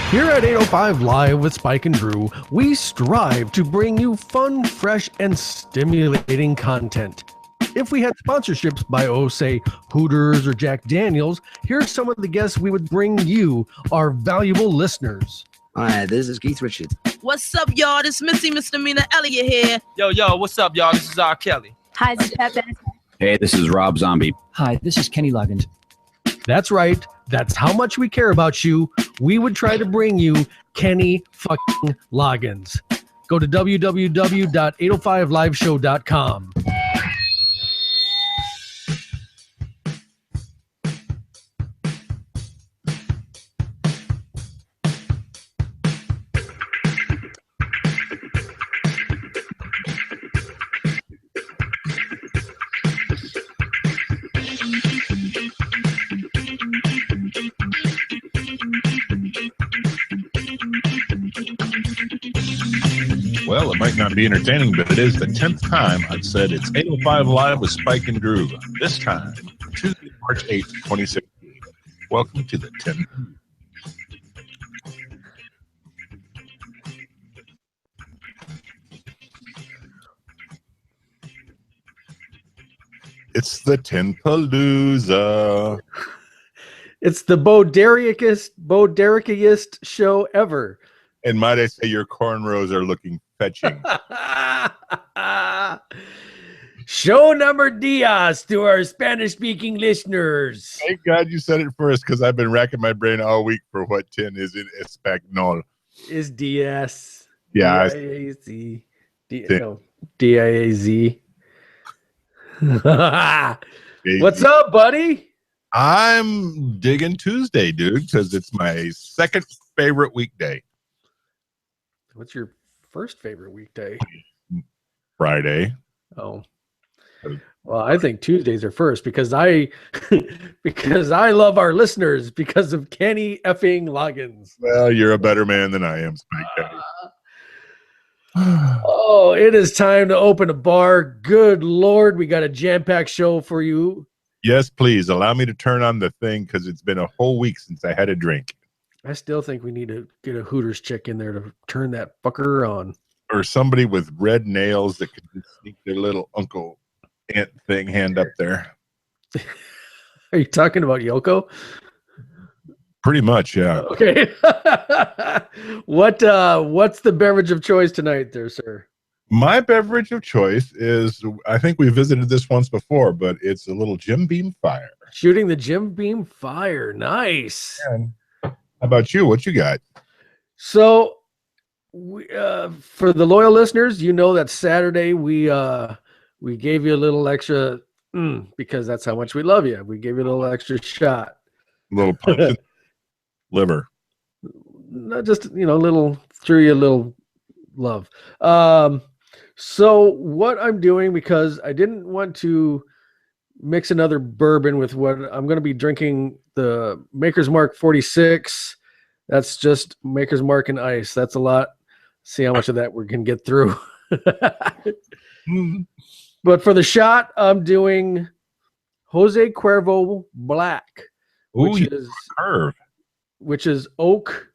Here at 805 Live with Spike and Drew, we strive to bring you fun, fresh, and stimulating content. If we had sponsorships by, say, Hooters or Jack Daniels, here's some of the guests we would bring you, our valuable listeners. Hi, this is Keith Richards. What's up, y'all? This Missy Misdemeanor Elliott here. Yo, what's up, y'all? This is R. Kelly. Hi, this is Pat Benatar. Hey, this is Rob Zombie. Hi, this is Kenny Loggins. That's right. That's how much we care about you. We would try to bring you Kenny fucking Loggins. Go to www.805liveshow.com. Well, it might not be entertaining, but it is the 10th time I've said it's 805 Live with Spike and Drew. This time, Tuesday, March 8th, 2016. Welcome to the 10th. It's the 10th Palooza. It's the Bo Derrick-iest show ever. And might I say your cornrows are looking fetching. Show number Diaz to our Spanish-speaking listeners. Thank God you said it first, because I've been racking my brain all week for what 10 is in Espanol. Is Diaz. Yeah. D-I-A-Z. No, D-I-A-Z. What's up, buddy? I'm digging Tuesday, dude, because it's my second favorite weekday. What's your first favorite weekday? Friday. Oh, well, I think Tuesdays are first because I love our listeners because of Kenny effing Loggins. Well, you're a better man than I am, Spike. Oh, it is time to open a bar. Good Lord, we got a jam-packed show for you. Yes, please allow me to turn on the thing because it's been a whole week since I had a drink. I still think we need to get a Hooters chick in there to turn that fucker on. Or somebody with red nails that could just sneak their little Uncle Aunt thing hand up there. Are you talking about Yoko? Pretty much, yeah. Okay. What's the beverage of choice tonight there, sir? My beverage of choice is, I think we visited this once before, but it's a little Jim Beam Fire. Shooting the Jim Beam Fire. Nice. And how about you? What you got? So, for the loyal listeners, you know that Saturday we gave you a little extra because that's how much we love you. We gave you a little extra shot. A little punch in the liver. Not just, little, threw you a little love. So what I'm doing, because I didn't want to mix another bourbon with what I'm going to be drinking, the Maker's Mark 46. That's just Maker's Mark and ice. That's a lot. See how much of that we can get through. But for the shot, I'm doing Jose Cuervo Black, which is oak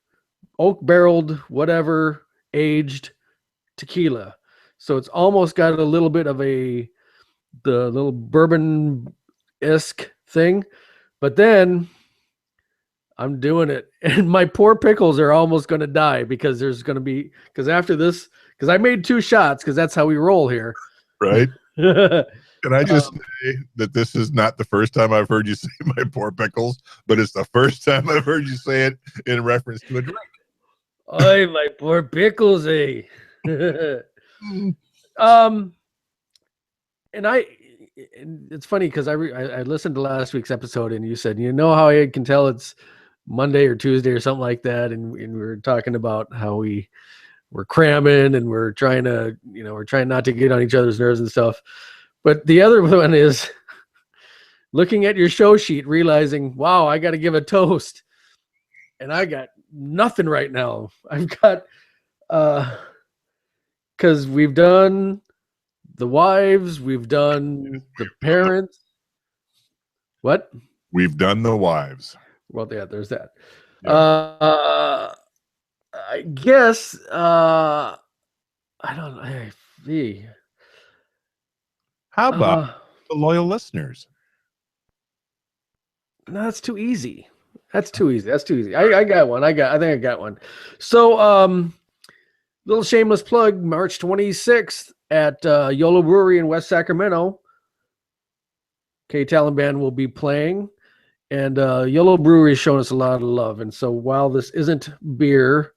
barreled, whatever, aged tequila. So it's almost got a little bit of the little bourbon-esque thing. But then I'm doing it. And my poor pickles are almost going to die because after this, because I made 2 shots because that's how we roll here. Right. Can I just say that this is not the first time I've heard you say my poor pickles, but it's the first time I've heard you say it in reference to a drink. Oy, my poor pickles, eh? And it's funny because I listened to last week's episode and you said, how I can tell it's Monday or Tuesday or something like that, and we were talking about how we're cramming and we're trying not to get on each other's nerves and stuff. But the other one is looking at your show sheet, realizing, wow, I got to give a toast, and I got nothing right now. I've got because we've done the wives, we've done the parents. What? We've done the wives. Well, yeah, there's that. Yeah. I guess I don't know. Hey, How about the loyal listeners? no, that's too easy. That's too easy. I got one. I think I got one. So little shameless plug, March 26th at YOLO Brewery in West Sacramento. K-Talon Band will be playing, and YOLO Brewery is showing us a lot of love. And so while this isn't beer,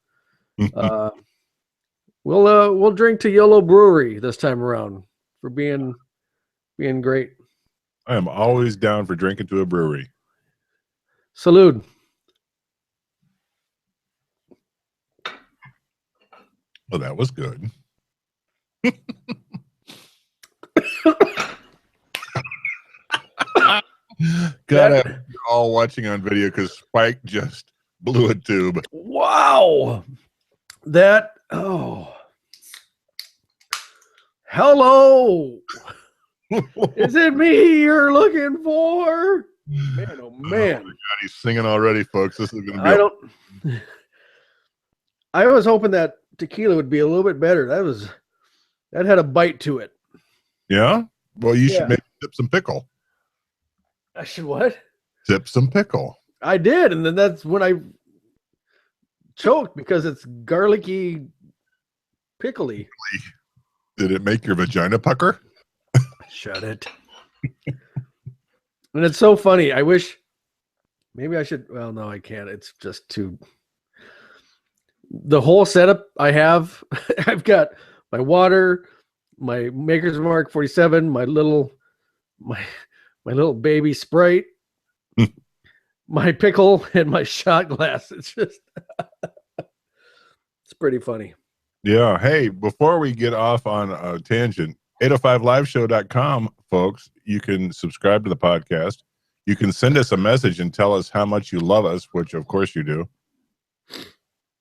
we'll drink to YOLO Brewery this time around for being great. I am always down for drinking to a brewery. Salute. Well, that was good. You're all watching on video because Spike just blew a tube. Wow. Hello. Is it me you're looking for? Man, oh man. Oh my God, he's singing already, folks. This is going to be I was hoping that tequila would be a little bit better. That had a bite to it. Yeah? Well, you should maybe sip some pickle. I should what? Sip some pickle. I did, and then that's when I choked because it's garlicky, pickly. Did it make your vagina pucker? Shut it. And it's so funny. I wish maybe I should. Well, no, I can't. It's just too. The whole setup I have, I've got my water, my Maker's Mark 47, my little baby Sprite, my pickle, and my shot glass. It's just, it's pretty funny. Yeah. Hey, before we get off on a tangent, 805liveshow.com, folks, you can subscribe to the podcast. You can send us a message and tell us how much you love us, which of course you do.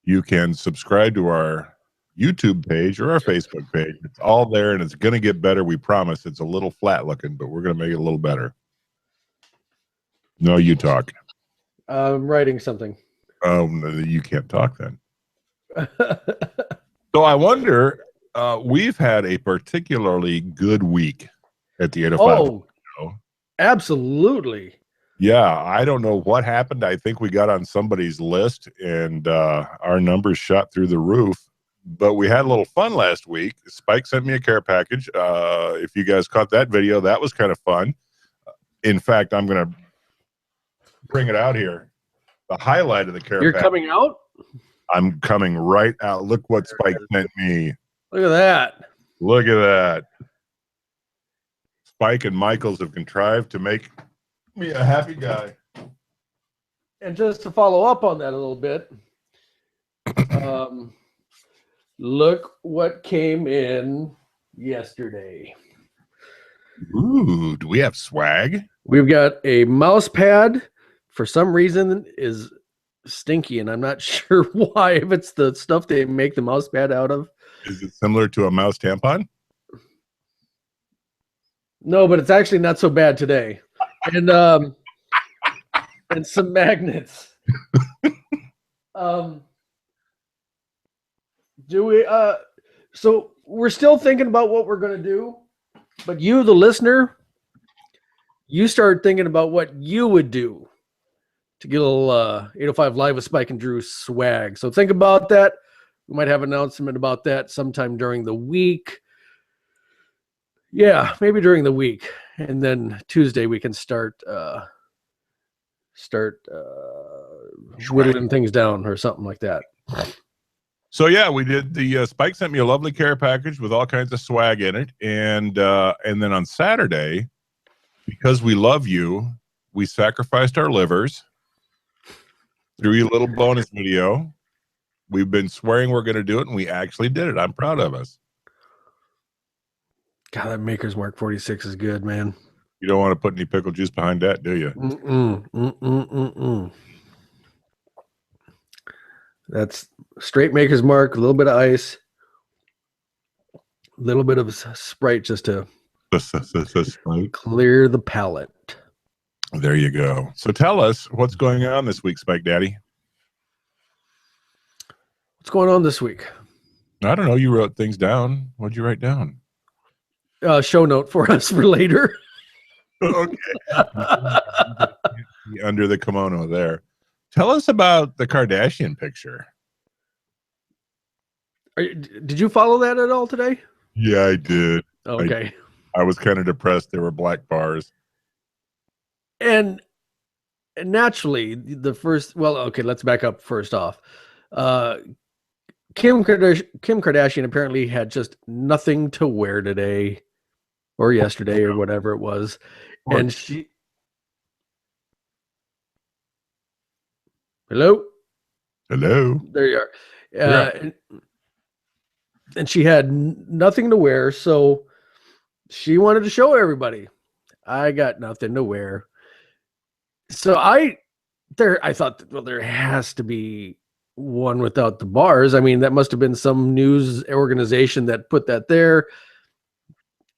You can subscribe to our YouTube page or our Facebook page. It's all there, and it's going to get better. We promise. It's a little flat looking, but we're going to make it a little better. No, you talk. I'm writing something. You can't talk then. So I wonder, we've had a particularly good week at the 805. Oh, show. Absolutely. Yeah, I don't know what happened. I think we got on somebody's list, and our numbers shot through the roof. But we had a little fun last week. Spike sent me a care package. If you guys caught that video, that was kind of fun. In fact, I'm going to bring it out here. The highlight of the care package. You're coming out? I'm coming right out. Look what Spike sent me. Look at that. Look at that. Spike and Michaels have contrived to make me a happy guy. And just to follow up on that a little bit, look what came in yesterday. Ooh, do we have swag? We've got a mouse pad. For some reason, is stinky, and I'm not sure why. If it's the stuff they make the mouse pad out of. Is it similar to a mouse tampon? No, but it's actually not so bad today. And some magnets. So we're still thinking about what we're going to do, but you, the listener, you start thinking about what you would do to get a little 805 Live with Spike and Drew swag. So think about that. We might have an announcement about that sometime during the week. Yeah, maybe during the week. And then Tuesday we can start whittling things down or something like that. So yeah, we did the Spike sent me a lovely care package with all kinds of swag in it, and then on Saturday, because we love you, we sacrificed our livers. Threw you a little bonus video. We've been swearing we're going to do it, and we actually did it. I'm proud of us. God, that Maker's Mark 46 is good, man. You don't want to put any pickle juice behind that, do you? That's straight Maker's Mark, a little bit of ice, a little bit of Sprite just to clear the palate. There you go. So tell us what's going on this week, Spike Daddy. What's going on this week? I don't know. You wrote things down. What'd you write down? Show note for us for later. Okay. Under the kimono there. Tell us about the Kardashian picture. Did you follow that at all today? Yeah, I did. Okay. I was kind of depressed. There were black bars. And naturally, let's back up first off. Kim Kardashian apparently had just nothing to wear today or yesterday or whatever it was. And she... Hello? There you are. And she had nothing to wear, so she wanted to show everybody, I got nothing to wear. So I thought, well, there has to be one without the bars. I mean, that must have been some news organization that put that there.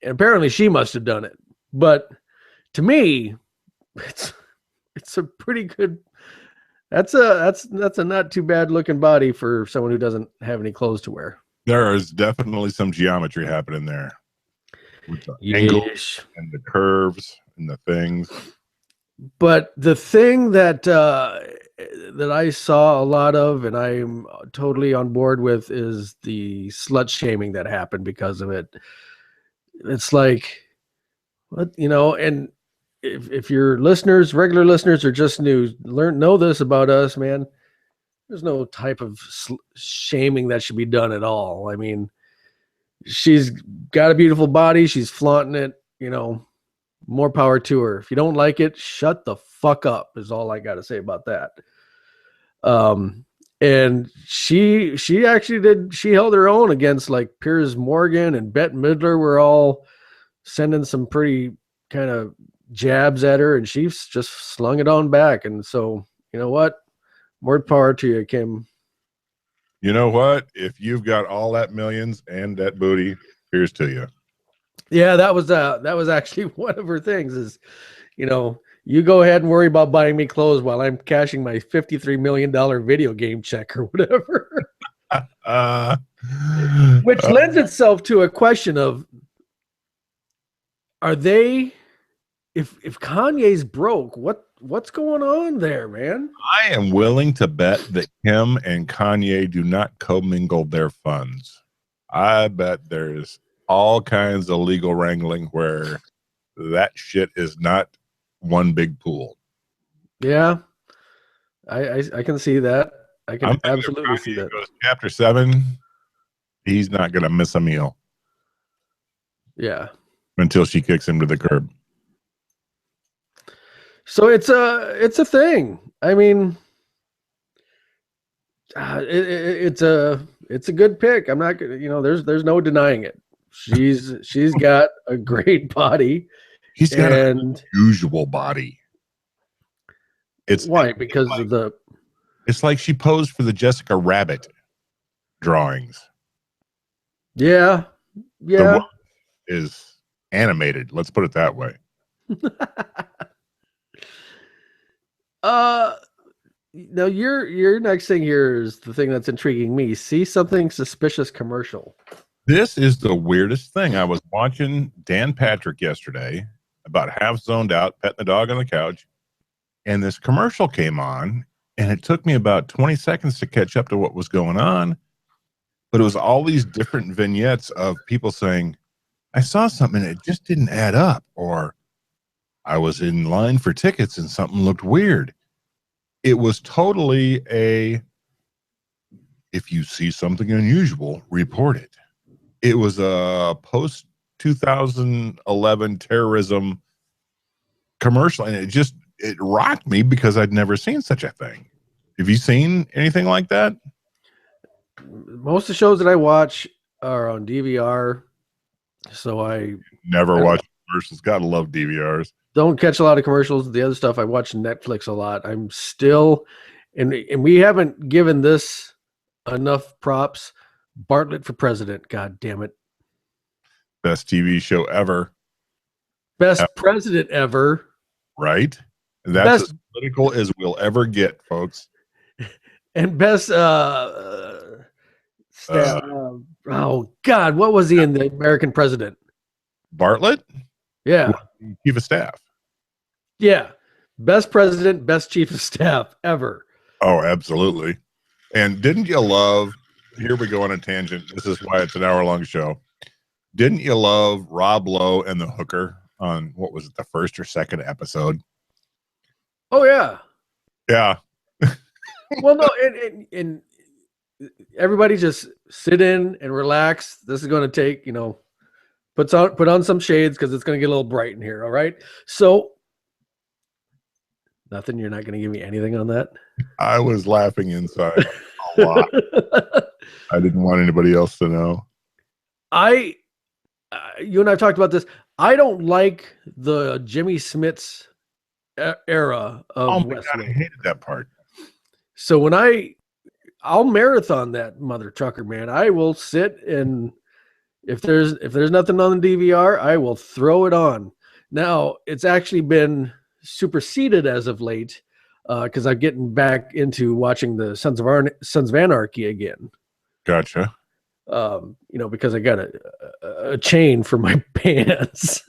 And apparently she must have done it. But to me, it's a pretty good... That's a not too bad looking body for someone who doesn't have any clothes to wear. There is definitely some geometry happening there with the angles and the curves and the things. But the thing that I saw a lot of, and I'm totally on board with, is the slut shaming that happened because of it. It's like, what, and if your listeners, regular listeners, are just new, know this about us, man. There's no type of shaming that should be done at all. I mean, she's got a beautiful body. She's flaunting it, more power to her. If you don't like it, shut the fuck up is all I got to say about that. And she held her own against like Piers Morgan and Bette Midler were all sending some pretty kind of jabs at her, and she's just slung it on back. And so, you know what? More power to you, Kim. You know what? If you've got all that millions and that booty, here's to you. Yeah, that was actually one of her things is, you go ahead and worry about buying me clothes while I'm cashing my $53 million video game check or whatever. Which lends itself to a question of, are they, if Kanye's broke, what's going on there, man? I am willing to bet that Kim and Kanye do not commingle their funds. I bet there's all kinds of legal wrangling where that shit is not one big pool. Yeah, I can see that. I can absolutely see that. Goes Chapter 7, he's not going to miss a meal. Yeah. Until she kicks him to the curb. So it's a thing. I mean, it's a good pick. I'm not gonna, there's no denying it. She's got a great body. He's got an unusual body. It's why? Because of the... It's like she posed for the Jessica Rabbit drawings. Yeah. The one is animated. Let's put it that way. Now your next thing here is the thing that's intriguing me. See something suspicious commercial. This is the weirdest thing. I was watching Dan Patrick yesterday, about half zoned out, petting the dog on the couch, and this commercial came on, and it took me about 20 seconds to catch up to what was going on. But it was all these different vignettes of people saying, I saw something and it just didn't add up, or I was in line for tickets and something looked weird. It was totally if you see something unusual, report it. It was a post 2011 terrorism commercial, and it rocked me because I'd never seen such a thing. Have you seen anything like that? Most of the shows that I watch are on DVR, so I never watch commercials. Gotta love DVRs. Don't catch a lot of commercials. The other stuff, I watch Netflix a lot. I'm still, and we haven't given this enough props. Bartlett for President. God damn it. Best TV show ever. Best president ever. Right? That's as political as we'll ever get, folks. And best Oh God, what was he in the American President? Bartlett, Yeah, chief of staff. yeah, best president, best chief of staff ever. Oh, absolutely. And didn't you love? Here we go on a tangent. This is why it's an hour-long show. Didn't you love Rob Lowe and the hooker on what was it, the first or second episode? Oh yeah. Yeah. Well, no, and everybody just sit in and relax. This is going to take, put on some shades because it's going to get a little bright in here. All right. So nothing. You're not going to give me anything on that. I was laughing inside a lot. I didn't want anybody else to know. You and I've talked about this. I don't like the Jimmy Smits era of West God, I hated that part. So when I'll marathon that mother trucker, man. I will sit and if there's nothing on the DVR, I will throw it on. Now it's actually been superseded as of late because I'm getting back into watching the Sons of Anarchy again. Gotcha. Because I got a chain for my pants.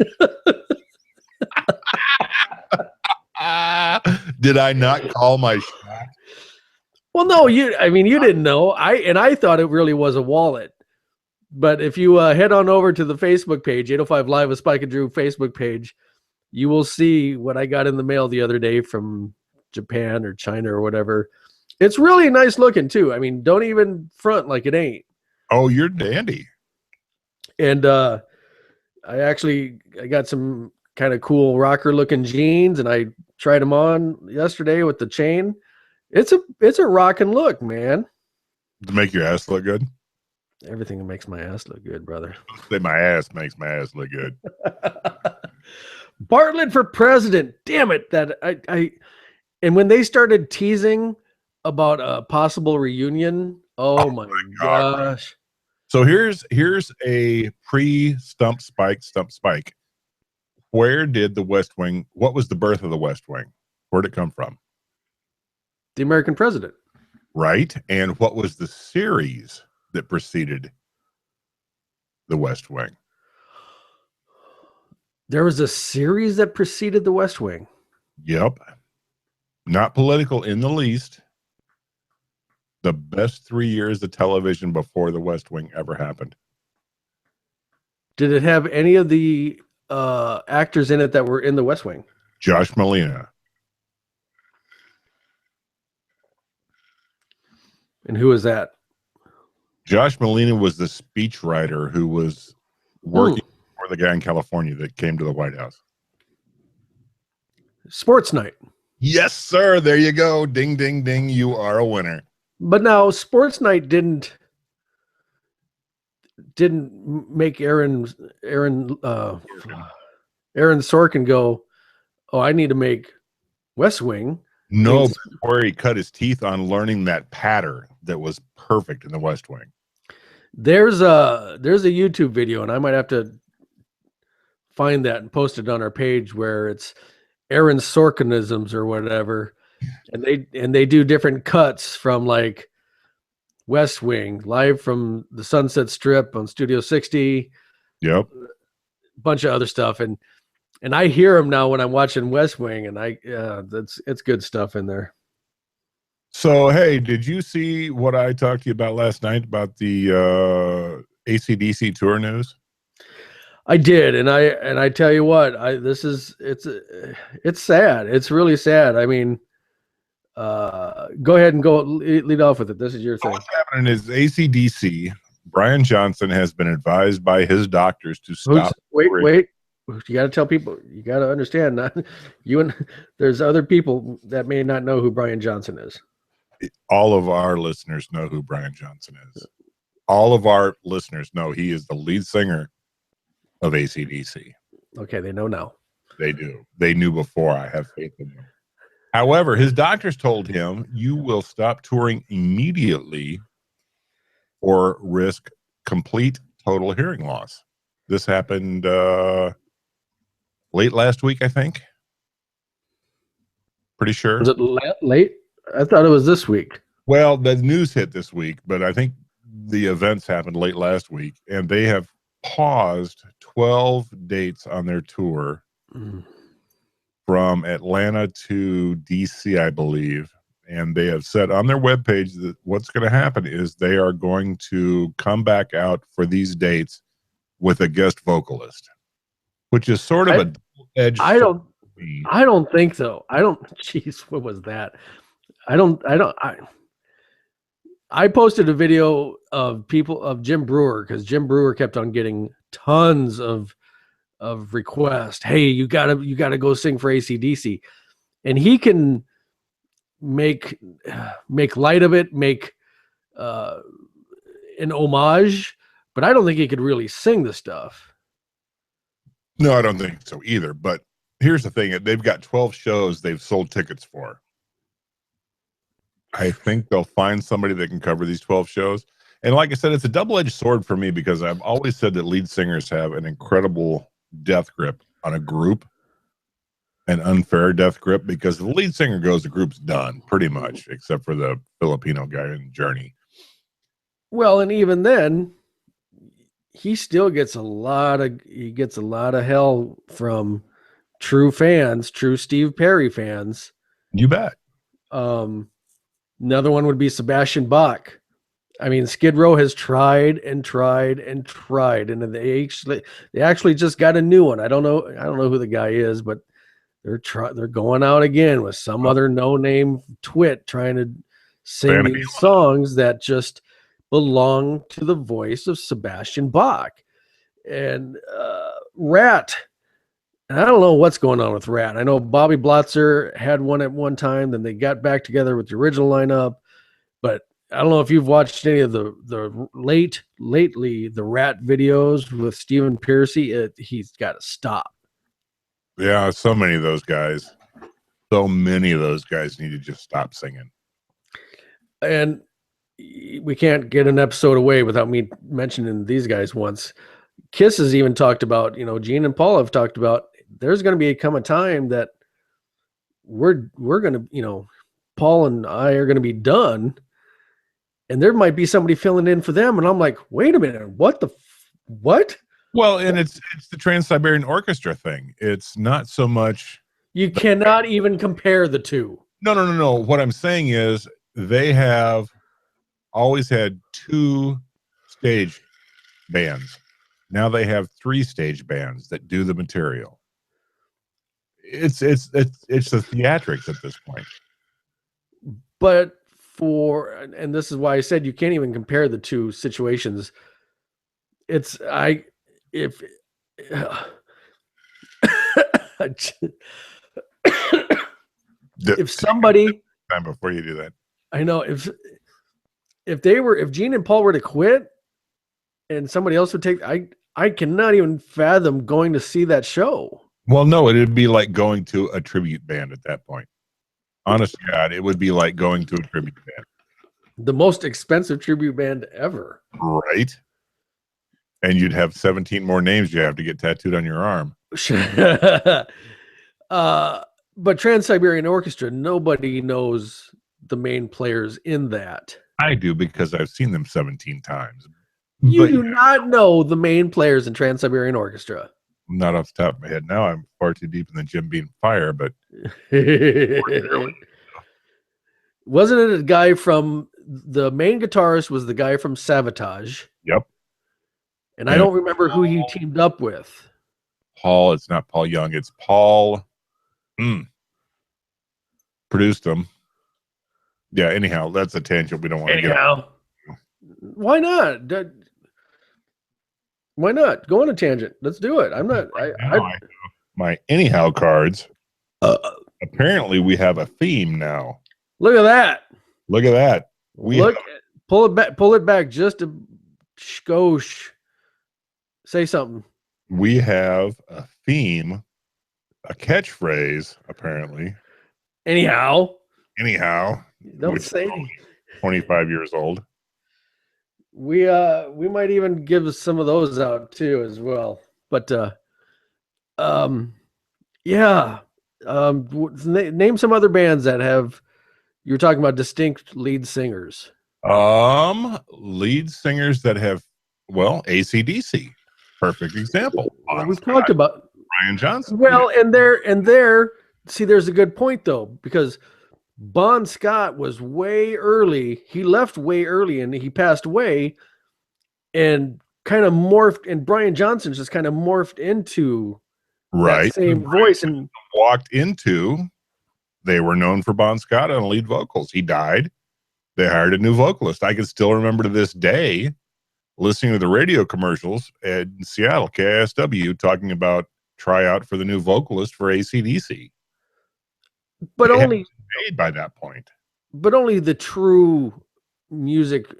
Did I not call my shot? Well, no, you didn't know. I thought it really was a wallet. But if you head on over to the Facebook page, 805 Live with Spike and Drew Facebook page, you will see what I got in the mail the other day from Japan or China or whatever. It's really nice looking too. I mean, don't even front like it ain't. Oh, you're dandy. And I got some kind of cool rocker looking jeans and I tried them on yesterday with the chain. It's a rockin' look, man. To make your ass look good? Everything makes my ass look good, brother. Say my ass makes my ass look good. Bartlett for president. Damn it. That and when they started teasing about a possible reunion, oh my gosh. So here's a pre-Stump Spike. Where did the West Wing, what was the birth of the West Wing? Where'd it come from? The American President. Right. And what was the series that preceded the West Wing? There was a series that preceded the West Wing. Yep. Not political in the least. The best 3 years of television before the West Wing ever happened. Did it have any of the actors in it that were in the West Wing? Josh Malina. And who is that? Josh Malina was the speechwriter who was working for the guy in California that came to the White House. Sports Night. Yes, sir. There you go. Ding, ding, ding. You are a winner. But now Sports Night didn't make Aaron Sorkin go, oh, I need to make West Wing. No, where he cut his teeth on learning that pattern that was perfect in the West Wing. There's a YouTube video, and I might have to find that and post it on our page where it's Aaron Sorkinisms or whatever, and they do different cuts from like West Wing, live from the Sunset Strip on Studio 60. Yep. A bunch of other stuff, and I hear him now when I'm watching West Wing, and it's good stuff in there. So, hey, did you see what I talked to you about last night about the AC/DC tour news? I did, and I tell you what, it's sad. It's really sad. I mean, go ahead and go lead off with it. This is your thing. What's happening is AC/DC. Brian Johnson has been advised by his doctors to stop. Wait. You got to tell people. You got to understand. Not you and there's other people that may not know who Brian Johnson is. All of our listeners know who Brian Johnson is. All of our listeners know he is the lead singer of AC/DC. Okay, they know now. They do. They knew before. I have faith in them. However, his doctors told him, you will stop touring immediately or risk complete total hearing loss. This happened late last week, I think. Pretty sure. Was it late? I thought it was this week. Well, the news hit this week, but I think the events happened late last week, and they have paused 12 dates on their tour from Atlanta to DC, I believe. And they have said on their webpage that what's going to happen is they are going to come back out for these dates with a guest vocalist, which is sort of a double-edged. I don't think so. Jeez, what was that? I posted a video of Jim Brewer, because Jim Brewer kept on getting tons of requests. Hey, you gotta go sing for AC/DC, and he can make light of it, make an homage, but I don't think he could really sing the stuff. No, I don't think so either. But here's the thing: they've got 12 shows they've sold tickets for. I think they'll find somebody that can cover these 12 shows. And like I said, it's a double-edged sword for me, because I've always said that lead singers have an incredible death grip on a group, an unfair death grip, because if the lead singer goes, the group's done pretty much, except for the Filipino guy in Journey. Well, and even then, he still gets a lot of hell from true fans, true Steve Perry fans. You bet. Another one would be Sebastian Bach. I mean, Skid Row has tried and tried and tried, and they actually just got a new one. I don't know who the guy is, but they're going out again with some other no-name twit trying to sing these songs that just belong to the voice of Sebastian Bach. And Rat, and I don't know what's going on with Rat. I know Bobby Blotzer had one at one time, then they got back together with the original lineup, but I don't know if you've watched any of the lately the Rat videos with Stephen Pearcy. He's got to stop. Yeah, so many of those guys need to just stop singing. And we can't get an episode away without me mentioning these guys once. Kiss has even talked about, Gene and Paul have talked about, there's going to come a time that we're going to, Paul and I are going to be done, and there might be somebody filling in for them. And I'm like, wait a minute, what? Well, and it's the Trans-Siberian Orchestra thing. It's not so much. You cannot even compare the two. No. What I'm saying is they have always had 2 stage bands. Now they have 3 stage bands that do the material. It's the theatrics at this point. But and this is why I said you can't even compare the two situations. If somebody, time before you do that, I know if Gene and Paul were to quit and somebody else would take, I cannot even fathom going to see that show. Well, no, it'd be like going to a tribute band at that point. Honest to God, it would be like going to a tribute band. The most expensive tribute band ever. Right. And you'd have 17 more names you have to get tattooed on your arm. But Trans-Siberian Orchestra, nobody knows the main players in that. I do, because I've seen them 17 times. You do not know the main players in Trans-Siberian Orchestra. Not off the top of my head now. I'm far too deep in the Jim Beam fire, but wasn't it a guy from the main guitarist was the guy from Savatage? Yep. And I don't remember who he teamed up with. Paul, it's not Paul Young, it's Paul produced them. Yeah, anyhow, that's a tangent we don't want to get on. Why not? Why not? Go on a tangent. Let's do it. I'm not. My anyhow cards. Apparently, we have a theme now. Look at that. Look at that. Pull it back. Pull it back just a skosh. Say something. We have a theme, a catchphrase. Apparently. Anyhow. Don't say. 25 years old. We might even give some of those out too as well. But yeah. Name some other bands that have, you're talking about distinct lead singers. Lead singers that have, well, AC/DC, perfect example. Well, we've talked about Brian Johnson. Well, and see, there's a good point though, because Bon Scott was way early. He left way early and he passed away and kind of morphed, and Brian Johnson just kind of morphed into that same voice and walked into. They were known for Bon Scott on lead vocals. He died. They hired a new vocalist. I can still remember to this day listening to the radio commercials at Seattle, KISW, talking about tryout for the new vocalist for AC/DC. but They only hadn't made by that point. but only the true music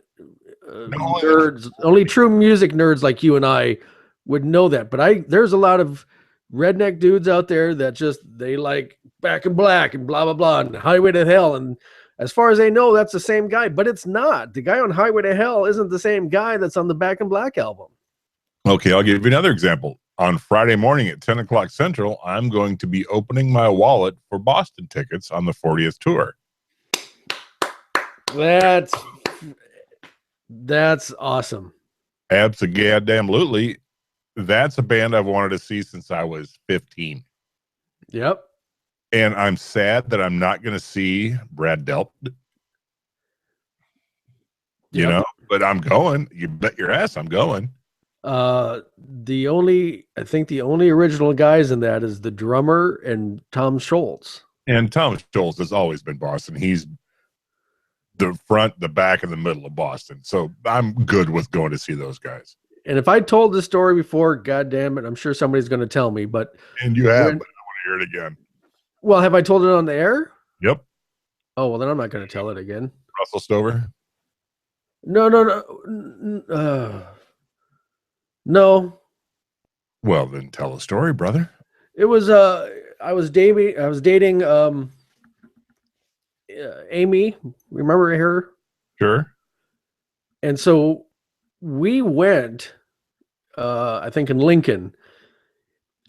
No, nerds, only true music nerds like you and I would know that. But there's a lot of redneck dudes out there that just they like Back in Black and blah blah blah and Highway to Hell, and as far as they know, that's the same guy, but it's not. The guy on Highway to Hell isn't the same guy that's on the Back in Black album. Okay, I'll give you another example. On Friday morning at 10 o'clock Central, I'm going to be opening my wallet for Boston tickets on the 40th tour. That's awesome. Abso-goddamn-lutely. That's a band I've wanted to see since I was 15. Yep. And I'm sad that I'm not going to see Brad Delp. You know, but I'm going. You bet your ass I'm going. I think the only original guys in that is the drummer and Tom Scholz. And Tom Scholz has always been Boston. He's the front, the back, and the middle of Boston. So I'm good with going to see those guys. And if I told this story before, God damn it, I'm sure somebody's going to tell me. And you have, but I want to hear it again. Well, have I told it on the air? Yep. Oh, well, then I'm not going to tell it again. Russell Stover? No. No. Well, then tell a story, brother. It was I was dating Amy. Remember her? Sure. And so we went I think in Lincoln,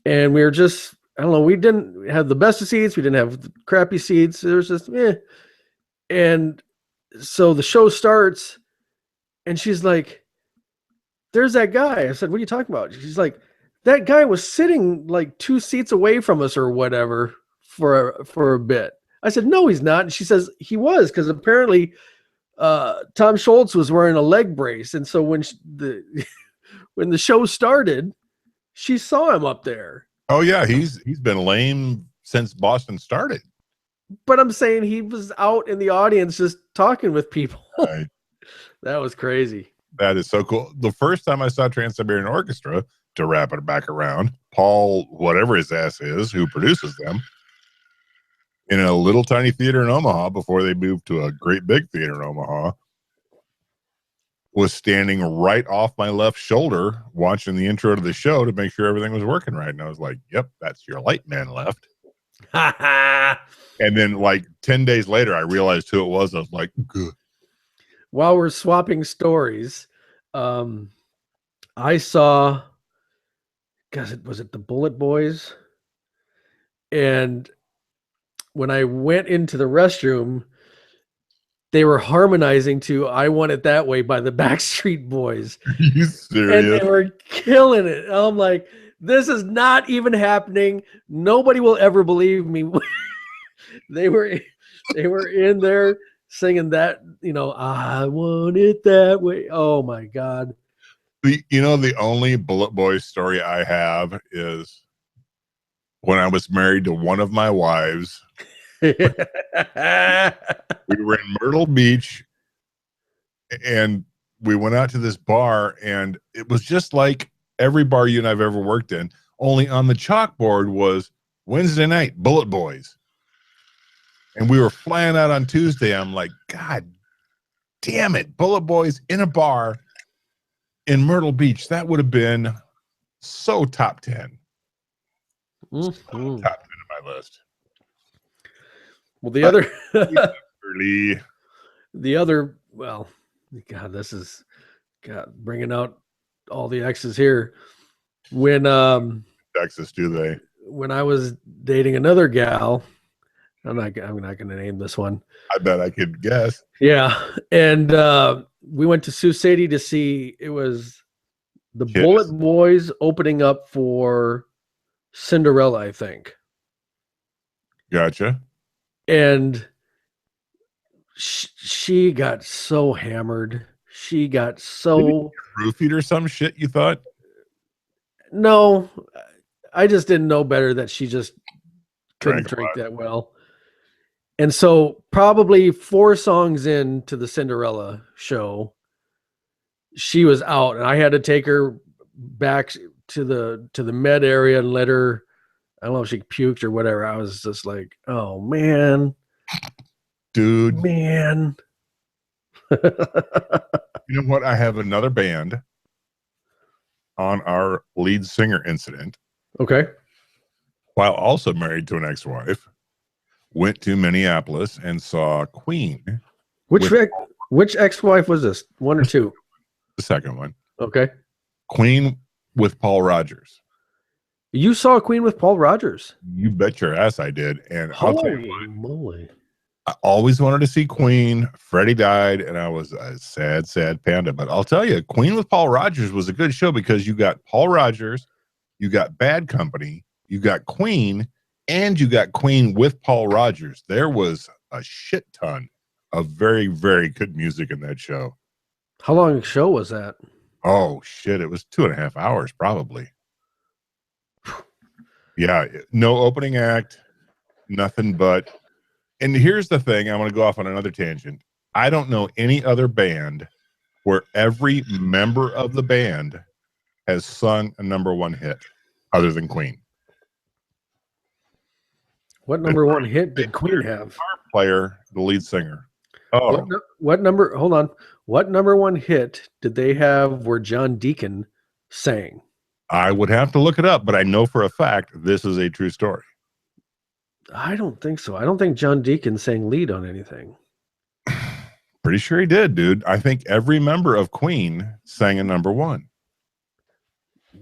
and we were just, I don't know, we didn't have the best of seats, we didn't have crappy seats. There was just and so the show starts and she's like, there's that guy. I said, what are you talking about? She's like, that guy was sitting like 2 seats away from us or whatever for a bit. I said, no, he's not. And she says he was, because apparently Tom Scholz was wearing a leg brace. And so when when the show started, she saw him up there. Oh yeah, he's been lame since Boston started. But I'm saying he was out in the audience just talking with people. Right. That was crazy. That is so cool. The first time I saw Trans-Siberian Orchestra, to wrap it back around, Paul, whatever his ass is, who produces them, in a little tiny theater in Omaha before they moved to a great big theater in Omaha, was standing right off my left shoulder watching the intro to the show to make sure everything was working right. And I was like, yep, that's your light man left. And then like 10 days later, I realized who it was. I was like, good. While we're swapping stories, I saw, was it the Bullet Boys? And when I went into the restroom, they were harmonizing to I Want It That Way by the Backstreet Boys. Are you serious? And they were killing it. And I'm like, this is not even happening. Nobody will ever believe me. They were in there singing that, I Want It That Way. Oh my God. The only Bullet Boys story I have is when I was married to one of my wives. We were in Myrtle Beach and we went out to this bar, and it was just like every bar you and I've ever worked in, only on the chalkboard was Wednesday night, Bullet Boys. And we were flying out on Tuesday. I'm like, God damn it, Bullet Boys in a bar in Myrtle Beach. That would have been so top 10. So top 10 on my list. Well, the other, well, God, this is bringing out all the exes here. When Texas, do they? When I was dating another gal, I'm not going to name this one. I bet I could guess. Yeah, and we went to Sioux City to see. It was the Kiss. Bullet Boys opening up for Cinderella, I think. Gotcha. And she got so hammered. She got so Roofied or some shit, you thought? no. I just didn't know better that she just couldn't Drank a drink lot. that well. And so probably 4 songs into the Cinderella show, she was out, and I had to take her back to the med area and let her. I don't know if she puked or whatever. I was just like, oh man, Dude. man. You know what? I have another band on our lead singer incident. Okay. While also married to an ex-wife, went to Minneapolis and saw Queen. Which ex-wife was this? 1 or 2? The second one. Okay. Queen with Paul Rogers. You saw Queen with Paul Rogers. You bet your ass I did. And I'll tell you Holy what, moly. I always wanted to see Queen. Freddie died, and I was a sad, sad panda. But I'll tell you, Queen with Paul Rogers was a good show because you got Paul Rogers, you got Bad Company, you got Queen, and you got Queen with Paul Rogers. There was a shit ton of very, very good music in that show. How long a show was that? Oh, shit. It was 2.5 hours, probably. Yeah. No opening act, nothing but. And here's the thing. I'm going to go off on another tangent. I don't know any other band where every member of the band has sung a #1 hit other than Queen. What #1 hit did Queen have? Player, the lead singer. Oh, What number? Hold on. What #1 hit did they have where John Deacon sang? I would have to look it up, but I know for a fact this is a true story. I don't think so. I don't think John Deacon sang lead on anything. Pretty sure he did, dude. I think every member of Queen sang a #1.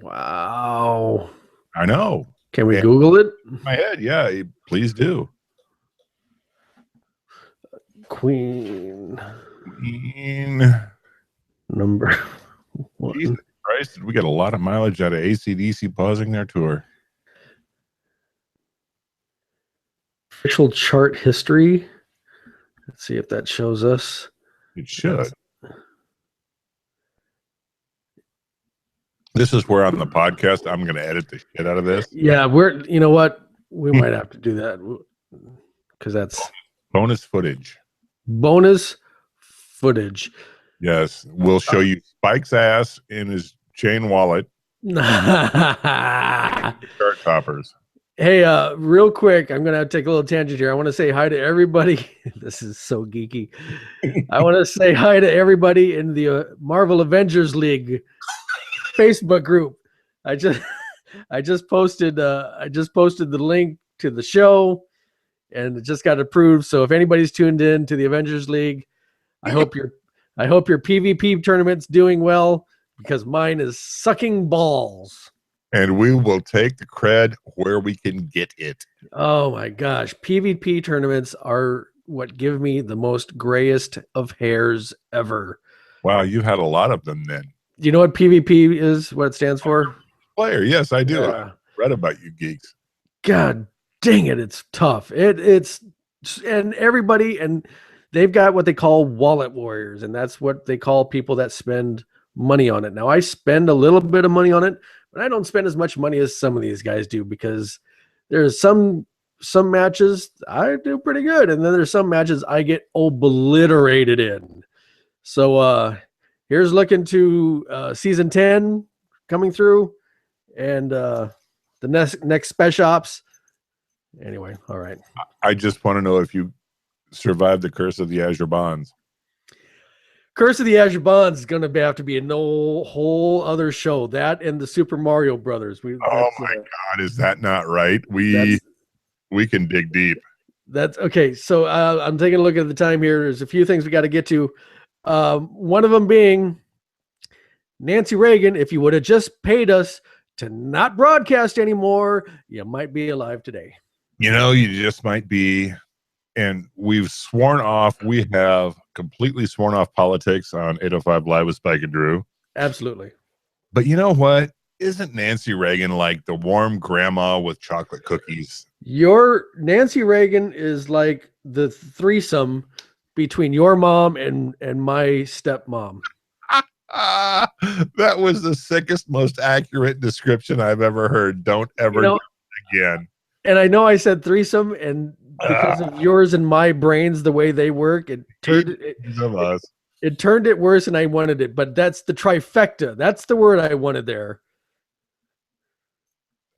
Wow. I know. Can we Yeah. Google it? In my head, yeah, please do. Queen Jesus #1. Christ, did we get a lot of mileage out of AC/DC pausing their tour? Official chart history. Let's see if that shows us. It should. This is where on the podcast I'm going to edit the shit out of this. Yeah, you know what? We might have to do that because that's Bonus footage. bonus footage. Yes, we'll show you Spike's ass in his chain wallet, chart toppers. Hey, real quick, I'm going to take a little tangent here. I want to say hi to everybody. This is so geeky. I want to say hi to everybody in the Marvel Avengers League Facebook group. I just posted the link to the show, and it just got approved. So if anybody's tuned in to the Avengers League, I hope your PvP tournament's doing well because mine is sucking balls. And we will take the cred where we can get it. Oh my gosh. PvP tournaments are what give me the most grayest of hairs ever. Wow, you had a lot of them then. Do you know what PvP is, what it stands for? Player, yes, I do. Yeah. I read about you geeks. God dang it, it's tough. It's and everybody, and they've got what they call wallet warriors, and that's what they call people that spend money on it. Now, I spend a little bit of money on it, but I don't spend as much money as some of these guys do because there's some matches I do pretty good, and then there's some matches I get obliterated in. So here's looking to season 10 coming through, and the next Spec Ops. Anyway, all right. I just want to know if you survived the curse of the Azure Bonds. Curse of the Azure Bonds is going to have to be a whole other show. That and the Super Mario Brothers. Oh my God, is that not right? We can dig deep. That's okay. So I'm taking a look at the time here. There's a few things we got to get to. One of them being Nancy Reagan. If you would have just paid us to not broadcast anymore, you might be alive today. You know, you just might be and we've sworn off. We have completely sworn off politics on 805 Live with Spike and Drew. Absolutely. But you know what? Isn't Nancy Reagan like the warm grandma with chocolate cookies? Your Nancy Reagan is like the threesome between your mom and my stepmom. That was the sickest, most accurate description I've ever heard. Don't ever do it again. And I know I said threesome, and because of yours and my brains, the way they work, it turned it worse, and I wanted it. But that's the trifecta. That's the word I wanted there.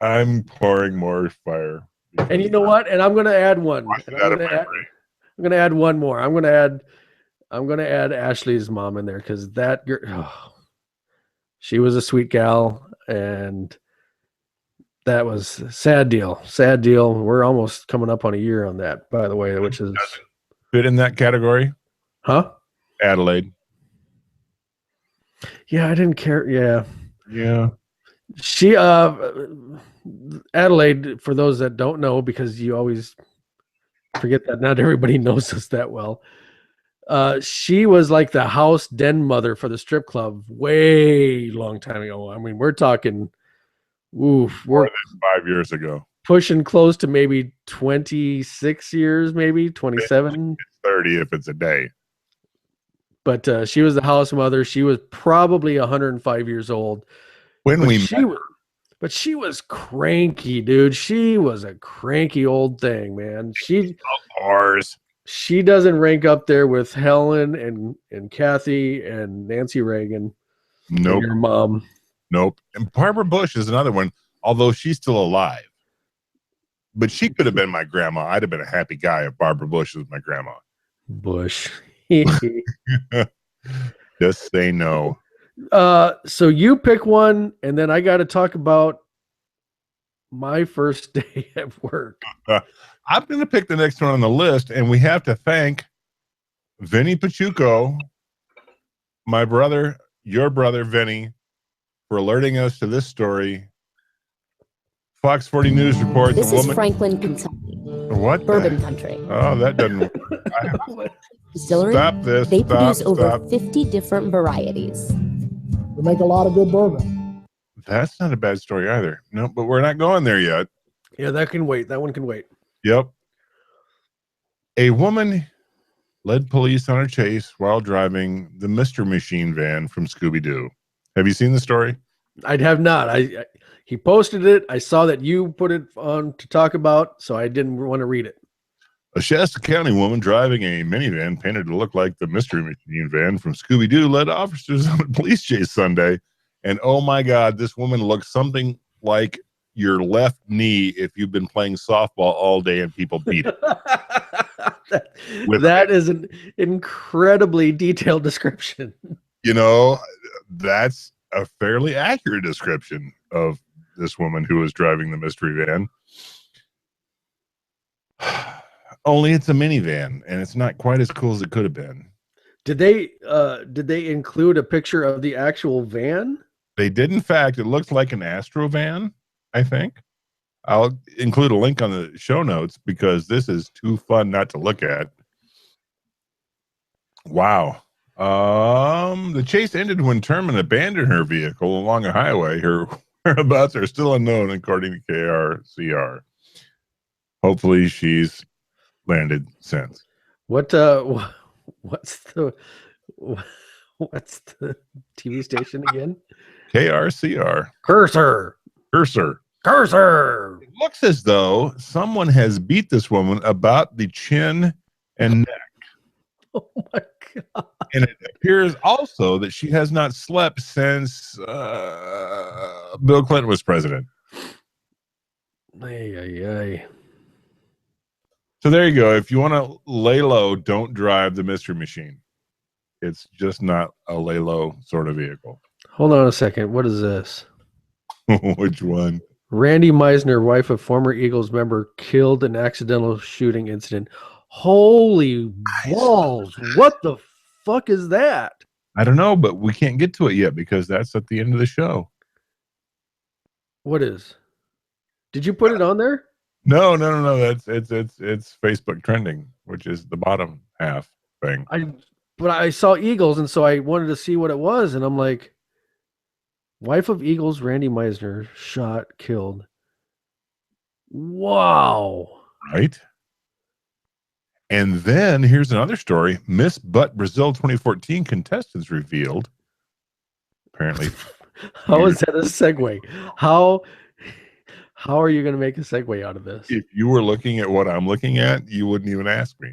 I'm pouring more fire. And you know what? And I'm going to add one. I'm going to add one more. I'm going to add Ashley's mom in there because that girl, she was a sweet gal, and that was a sad deal. Sad deal. We're almost coming up on a year on that, by the way, which is fit in that category. Huh? Adelaide. Yeah, I didn't care. Yeah. Yeah. She Adelaide, for those that don't know, because you always forget that not everybody knows us that well. She was like the house den mother for the strip club way long time ago. I mean, we're talking we're more than 5 years ago. Pushing close to maybe 26 years, maybe 27. It's 30 if it's a day. But she was the house mother. She was probably 105 years old. But she was cranky, dude. She was a cranky old thing, man. She doesn't rank up there with Helen and Kathy and Nancy Reagan. Nope. And your mom. Nope. And Barbara Bush is another one, although she's still alive. But she could have been my grandma. I'd have been a happy guy if Barbara Bush was my grandma. Bush. Just say no. So you pick one, and then I got to talk about my first day at work. I'm going to pick the next one on the list, and we have to thank Vinny Pachuco, my brother, your brother, Vinny, for alerting us to this story. Fox 40 News reports this is Franklin, Kentucky. What? Bourbon country. Oh, that doesn't work. Distillery. Stop this. They produce over 50 different varieties. They make a lot of good bourbon. That's not a bad story either. No, but we're not going there yet. Yeah, that can wait. That one can wait. Yep. A woman led police on a chase while driving the Mr. Machine van from Scooby-Doo. Have you seen the story? I have not. He posted it. I saw that you put it on to talk about, so I didn't want to read it. A Shasta County woman driving a minivan painted to look like the Mystery Machine van from Scooby-Doo led officers on a police chase Sunday. And oh my God, this woman looks something like your left knee if you've been playing softball all day and people beat it. that is an incredibly detailed description. You know, that's a fairly accurate description of this woman who was driving the mystery van. Only it's a minivan, and it's not quite as cool as it could have been. Did they include a picture of the actual van? They did, in fact. It looks like an Astro van, I think. I'll include a link on the show notes because this is too fun not to look at. Wow. The chase ended when Terman abandoned her vehicle along a highway. Her whereabouts are still unknown, according to KRCR. Hopefully, she's landed since. What's the TV station again? KRCR. Cursor. It looks as though someone has beat this woman about the chin and neck. Oh my God. And it appears also that she has not slept since Bill Clinton was president. Ay. So there you go. If you want to lay low, don't drive the Mystery Machine. It's just not a lay low sort of vehicle. Hold on a second. What is this? Which one? Randy Meisner, wife of former Eagles member, killed in accidental shooting incident. Holy balls. What the fuck is that? I don't know, but we can't get to it yet because that's at the end of the show. What is? Did you put it on there? No. That's it's Facebook trending, which is the bottom half thing. But I saw Eagles, and so I wanted to see what it was, and I'm like, wife of Eagles, Randy Meisner, shot, killed. Wow. Right. And then here's another story. Miss Butt Brazil 2014 contestants revealed. Apparently. How is that a segue? How are you going to make a segue out of this? If you were looking at what I'm looking at, you wouldn't even ask me.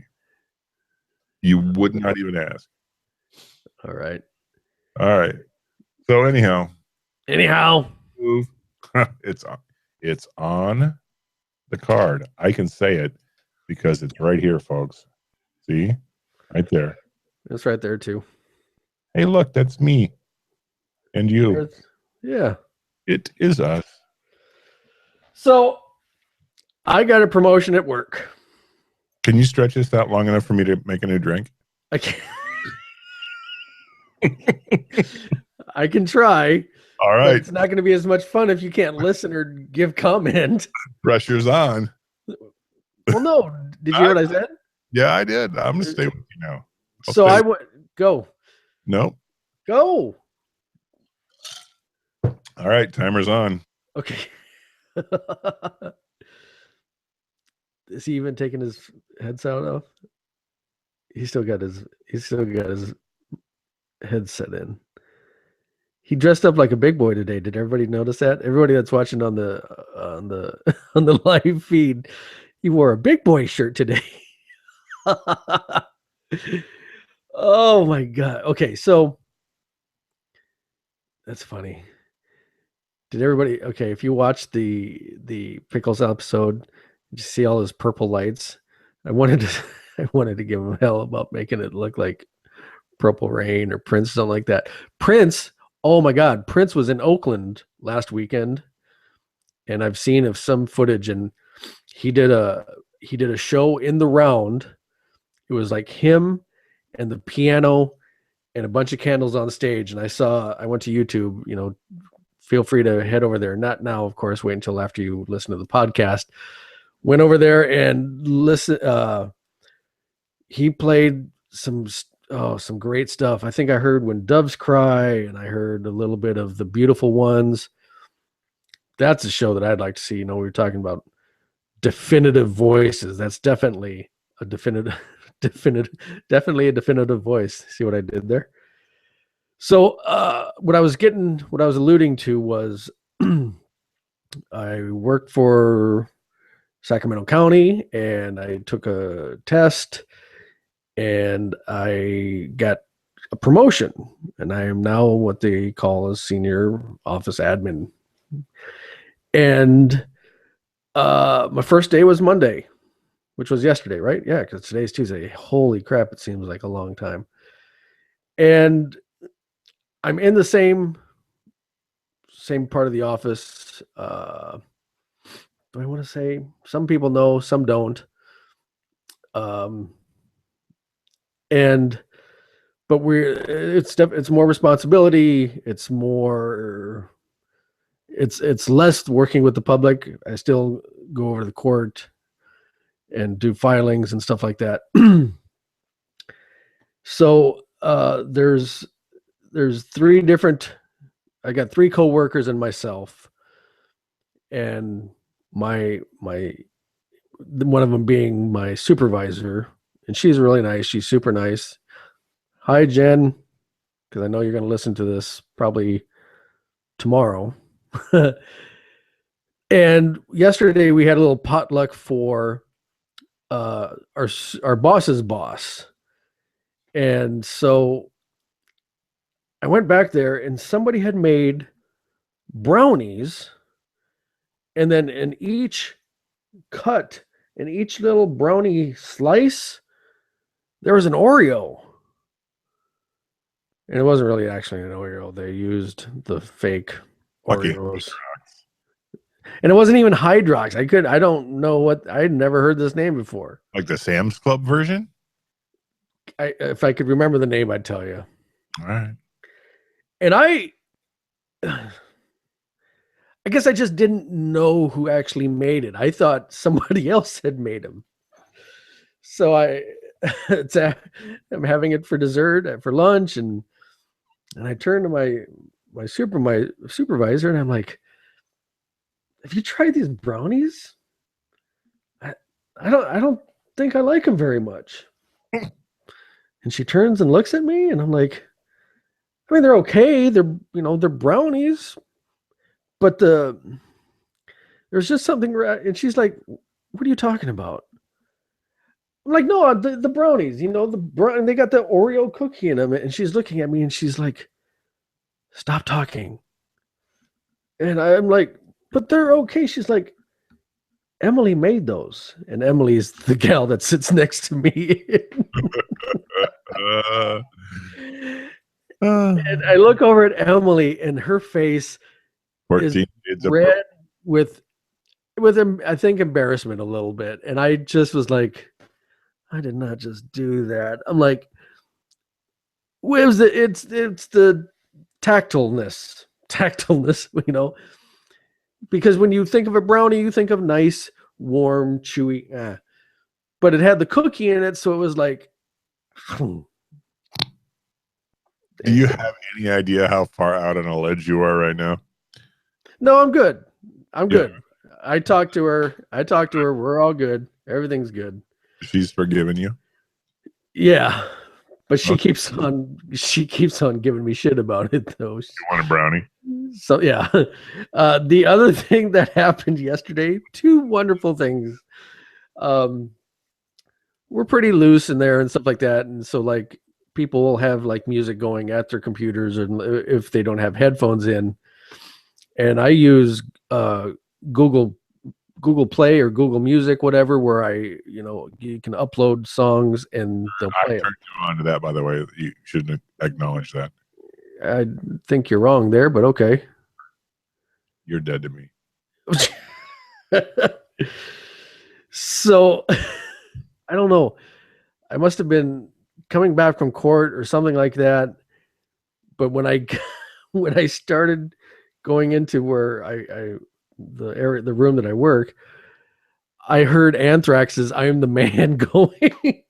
You would not even ask. All right. So anyhow, it's on the card. I can say it because it's right here, folks. See? Right there. It's right there too. Hey, look, that's me. And you. Yeah. It is us. So I got a promotion at work. Can you stretch this out long enough for me to make a new drink? I can't. I can try. All right. It's not going to be as much fun if you can't listen or give comment. Pressure's on. Well, no. Did you hear what I said? Yeah, I did. I'm going to stay with you now. So I went. Go. Nope. Go. All right. Timer's on. Okay. Is he even taking his headset off? He's still got his headset in. He dressed up like a big boy today. Did everybody notice that? Everybody that's watching on the on the live feed, he wore a big boy shirt today. Oh my god. Okay, so that's funny. Did everybody okay, if you watched the Pickles episode, did you see all his purple lights? I wanted to give him hell about making it look like Purple Rain or Prince, something like that. Prince, oh my god, Prince was in Oakland last weekend, and I've seen of some footage, and he did a show in the round. It was like him and the piano and a bunch of candles on stage, and I went to YouTube, feel free to head over there. Not now, of course, wait until after you listen to the podcast. Went over there and listen. He played some great stuff. I think I heard When Doves Cry, and I heard a little bit of The Beautiful Ones. That's a show that I'd like to see. We were talking about definitive voices. That's definitely a definitive voice. See what I did there? So what I was alluding to was I worked for Sacramento County, and I took a test, and I got a promotion, and I am now what they call a senior office admin. And my first day was Monday, which was yesterday, right? Yeah, because today's Tuesday. Holy crap, it seems like a long time. And I'm in the same part of the office. Do I want to say some people know, some don't. But it's more responsibility. It's less working with the public. I still go over to the court and do filings and stuff like that. So there's three different. I got three coworkers and myself, and my one of them being my supervisor, and she's really nice. She's super nice. Hi, Jen, because I know you're going to listen to this probably tomorrow. And yesterday we had a little potluck for our boss's boss. And so I went back there, and somebody had made brownies, and then in each cut, in each little brownie slice, there was an Oreo. And it wasn't really actually an Oreo. They used the fake Oreos. And it wasn't even Hydrox. I don't know what, I had never heard this name before. Like the Sam's Club version? If I could remember the name, I'd tell you. All right. And I guess I just didn't know who actually made it. I thought somebody else had made them. So I'm having it for dessert, for lunch, and I turn to my supervisor, and I'm like, "Have you tried these brownies? I don't think I like them very much." And she turns and looks at me, and I'm like, "I mean, they're okay. They're brownies, but there's just something." And she's like, "What are you talking about?" I'm like, "No, the brownies. And they got the Oreo cookie in them." And she's looking at me, and she's like, "Stop talking." And I'm like, "But they're okay." She's like, "Emily made those." And Emily's the gal that sits next to me. And I look over at Emily, and her face is red with I think embarrassment a little bit. And I just was like, I did not just do that. I'm like, it's the tactileness, because when you think of a brownie, you think of nice, warm, chewy. But it had the cookie in it, so it was like. Do you have any idea how far out on a ledge you are right now? No, I'm good. I'm good. I talked to her. We're all good. Everything's good. She's forgiven you? Yeah. But she keeps on giving me shit about it, though. You want a brownie? So yeah. The other thing that happened yesterday, two wonderful things. We're pretty loose in there and stuff like that, and so like people will have like music going at their computers, and if they don't have headphones in, and I use Google Play or Google Music, whatever, where you can upload songs and they'll play I turned you on to that, by the way. You shouldn't acknowledge that. I think you're wrong there, but okay. You're dead to me. So I don't know. I must have been coming back from court or something like that. But when I started going into where the room that I work, I heard Anthrax's "I'm the Man" going.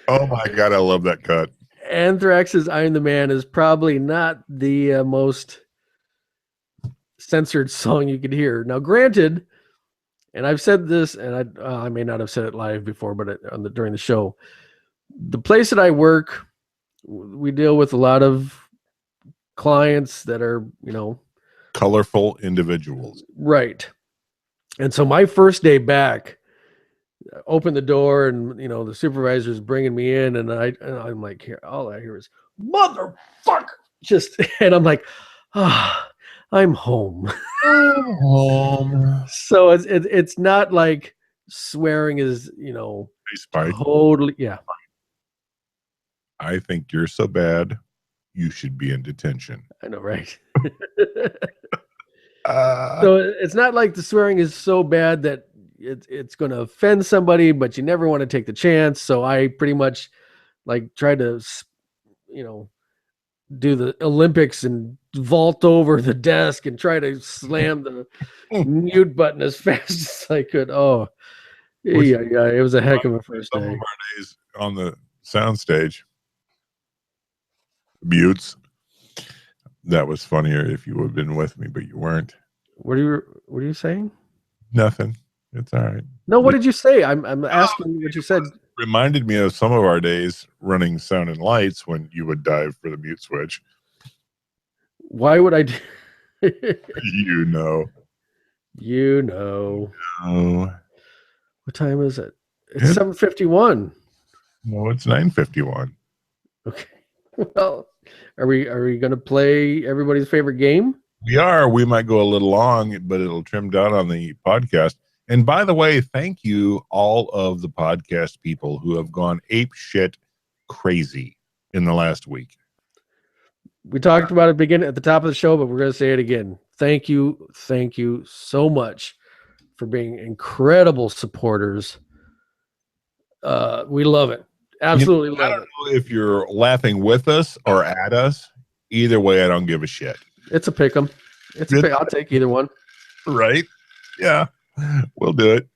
Oh my God, I love that cut. Anthrax's "I'm the Man" is probably not the most censored song you could hear. Now, granted, and I've said this, and I may not have said it live before, but during the show, the place that I work, we deal with a lot of clients that are, colorful individuals. Right. And so my first day back, I opened the door, and the supervisor's bringing me in, and I'm like, here, all I hear is "motherfucker," and I'm like, I'm home. So it's not like swearing is, Hey, Spike, totally, yeah. I think you're so bad, you should be in detention. I know, right? So it's not like the swearing is so bad that it's going to offend somebody, but you never want to take the chance. So I pretty much like try to, do the Olympics and vault over the desk and try to slam the mute button as fast as I could. Oh, yeah, it was a heck of a first Some day. of our days on the soundstage, mutes. That was funnier if you would have been with me, but you weren't. What are you saying? Nothing. It's all right. No, what did you say? I'm asking you what you said. Reminded me of some of our days running Sound and Lights when you would dive for the mute switch. Why would I do? You know. Oh. What time is it? It's 7:51. No, it's 9:51. Okay. Well, are we going to play everybody's favorite game? We are. We might go a little long, but it'll trim down on the podcast. And by the way, thank you all of the podcast people who have gone ape shit crazy in the last week. We talked about it at the top of the show, but we're going to say it again. Thank you so much for being incredible supporters. We love it. Absolutely love it. I don't know if you're laughing with us or at us. Either way, I don't give a shit. It's a pick 'em. I'll take either one. Right? Yeah, we'll do it.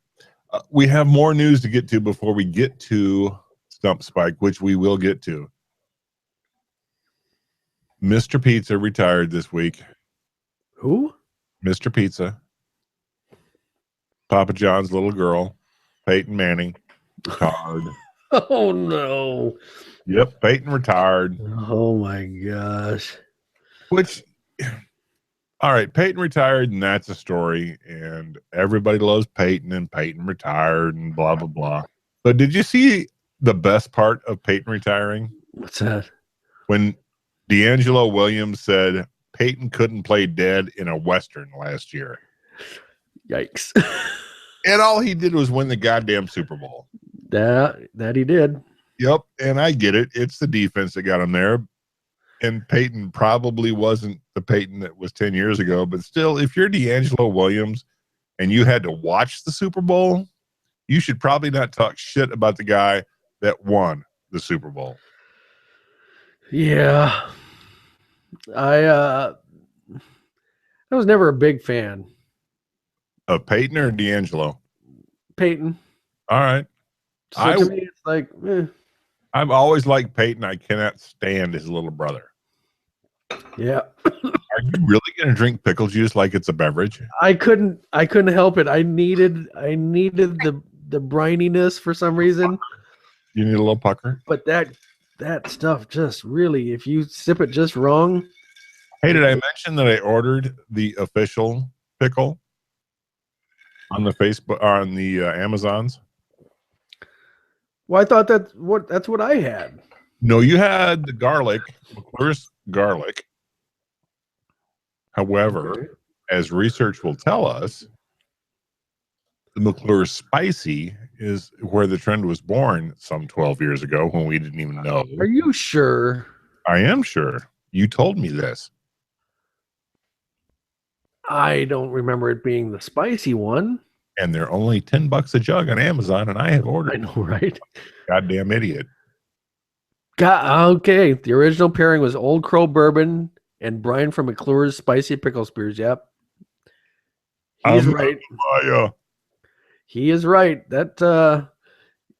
We have more news to get to before we get to Stump Spike, which we will get to. Mr. Pizza retired this week. Who? Mr. Pizza. Papa John's little girl, Peyton Manning, retired. Oh no. Yep, Peyton retired. Oh my gosh. Which, all right, Peyton retired, and that's a story, and everybody loves Peyton, and Peyton retired, and blah, blah, blah. But did you see the best part of Peyton retiring? What's that? When D'Angelo Williams said Peyton couldn't play dead in a Western last year. Yikes. And all he did was win the goddamn Super Bowl. That he did. Yep, and I get it. It's the defense that got him there. And Peyton probably wasn't the Peyton that was 10 years ago, but still, if you're D'Angelo Williams and you had to watch the Super Bowl, you should probably not talk shit about the guy that won the Super Bowl. Yeah. I was never a big fan. Of Peyton or D'Angelo? Peyton. All right. So to me, it's like, I've always liked Peyton. I cannot stand his little brother. yeah. Are you really going to drink pickle juice like it's a beverage? I couldn't help it. I needed the brininess for some reason. You need a little pucker? But that stuff just really, if you sip it just wrong. Hey, did I mention that I ordered the official pickle on the Facebook, on the Amazons? Well, I thought that's what I had. No, you had the garlic, McClure's garlic. However, as research will tell us, the McClure's spicy is where the trend was born some 12 years ago when we didn't even know. Are you sure? I am sure. You told me this. I don't remember it being the spicy one. And they're only $10 a jug on Amazon, and I have ordered. I know, right? Goddamn idiot. Okay. The original pairing was Old Crow bourbon and brine from McClure's spicy pickle spears. Yep. He's right. He is right. That